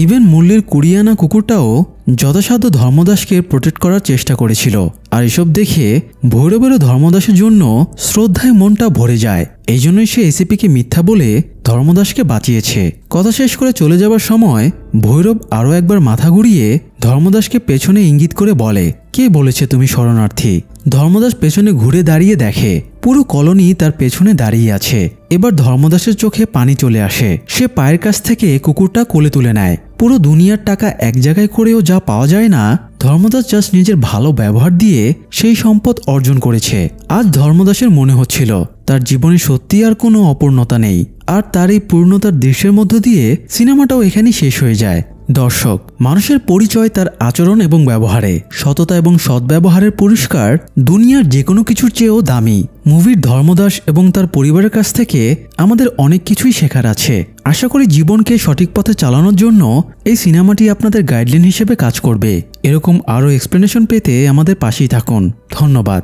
ইভেন মুরলির কুড়িয়ানা কুকুরটাও যথাসাধ্য ধর্মদাসকে প্রোটেক্ট করার চেষ্টা করেছিল। আর এসব দেখে ভৈরবেরও ধর্মদাসের জন্য শ্রদ্ধায় মনটা ভরে যায়। এই জন্যই সে এসিপিকে মিথ্যা বলে ধর্মদাসকে বাঁচিয়েছে। কথা শেষ করে চলে যাবার সময় ভৈরব আরও একবার মাথা ঘুরিয়ে ধর্মদাসকে পেছনে ইঙ্গিত করে বলে কে বলেছে তুমি শরণার্থী। ধর্মদাস পেছনে ঘুরে দাঁড়িয়ে দেখে পুরো কলোনি তার পেছনে দাঁড়িয়ে আছে। এবার ধর্মদাসের চোখে পানি চলে আসে। সে পায়ের কাছ থেকে কুকুরটা কোলে তুলে নেয়। পুরো দুনিয়ার টাকা এক জায়গায় করেও যা পাওয়া যায় না, ধর্মদাস জাস্ট নিজের ভালো ব্যবহার দিয়ে সেই সম্পদ অর্জন করেছে। আজ ধর্মদাসের মনে হচ্ছিল তার জীবনে সত্যি আর কোনো অপূর্ণতা নেই। আর তার এই পূর্ণতার দৃশ্যের মধ্য দিয়ে সিনেমাটাও এখানেই শেষ হয়ে যায়। দর্শক, মানুষের পরিচয় তার আচরণ এবং ব্যবহারে। সততা এবং সদ্ব্যবহারের পুরস্কার দুনিয়ার যে কোনো কিছুর চেয়েও দামি। মুভির ধর্মদাস এবং তার পরিবারের কাছ থেকে আমাদের অনেক কিছুই শেখার আছে। আশা করি জীবনকে সঠিক পথে চালানোর জন্য এই সিনেমাটি আপনাদের গাইডলাইন হিসেবে কাজ করবে। এরকম আরও এক্সপ্লেনেশন পেতে আমাদের পাশেই থাকুন। ধন্যবাদ।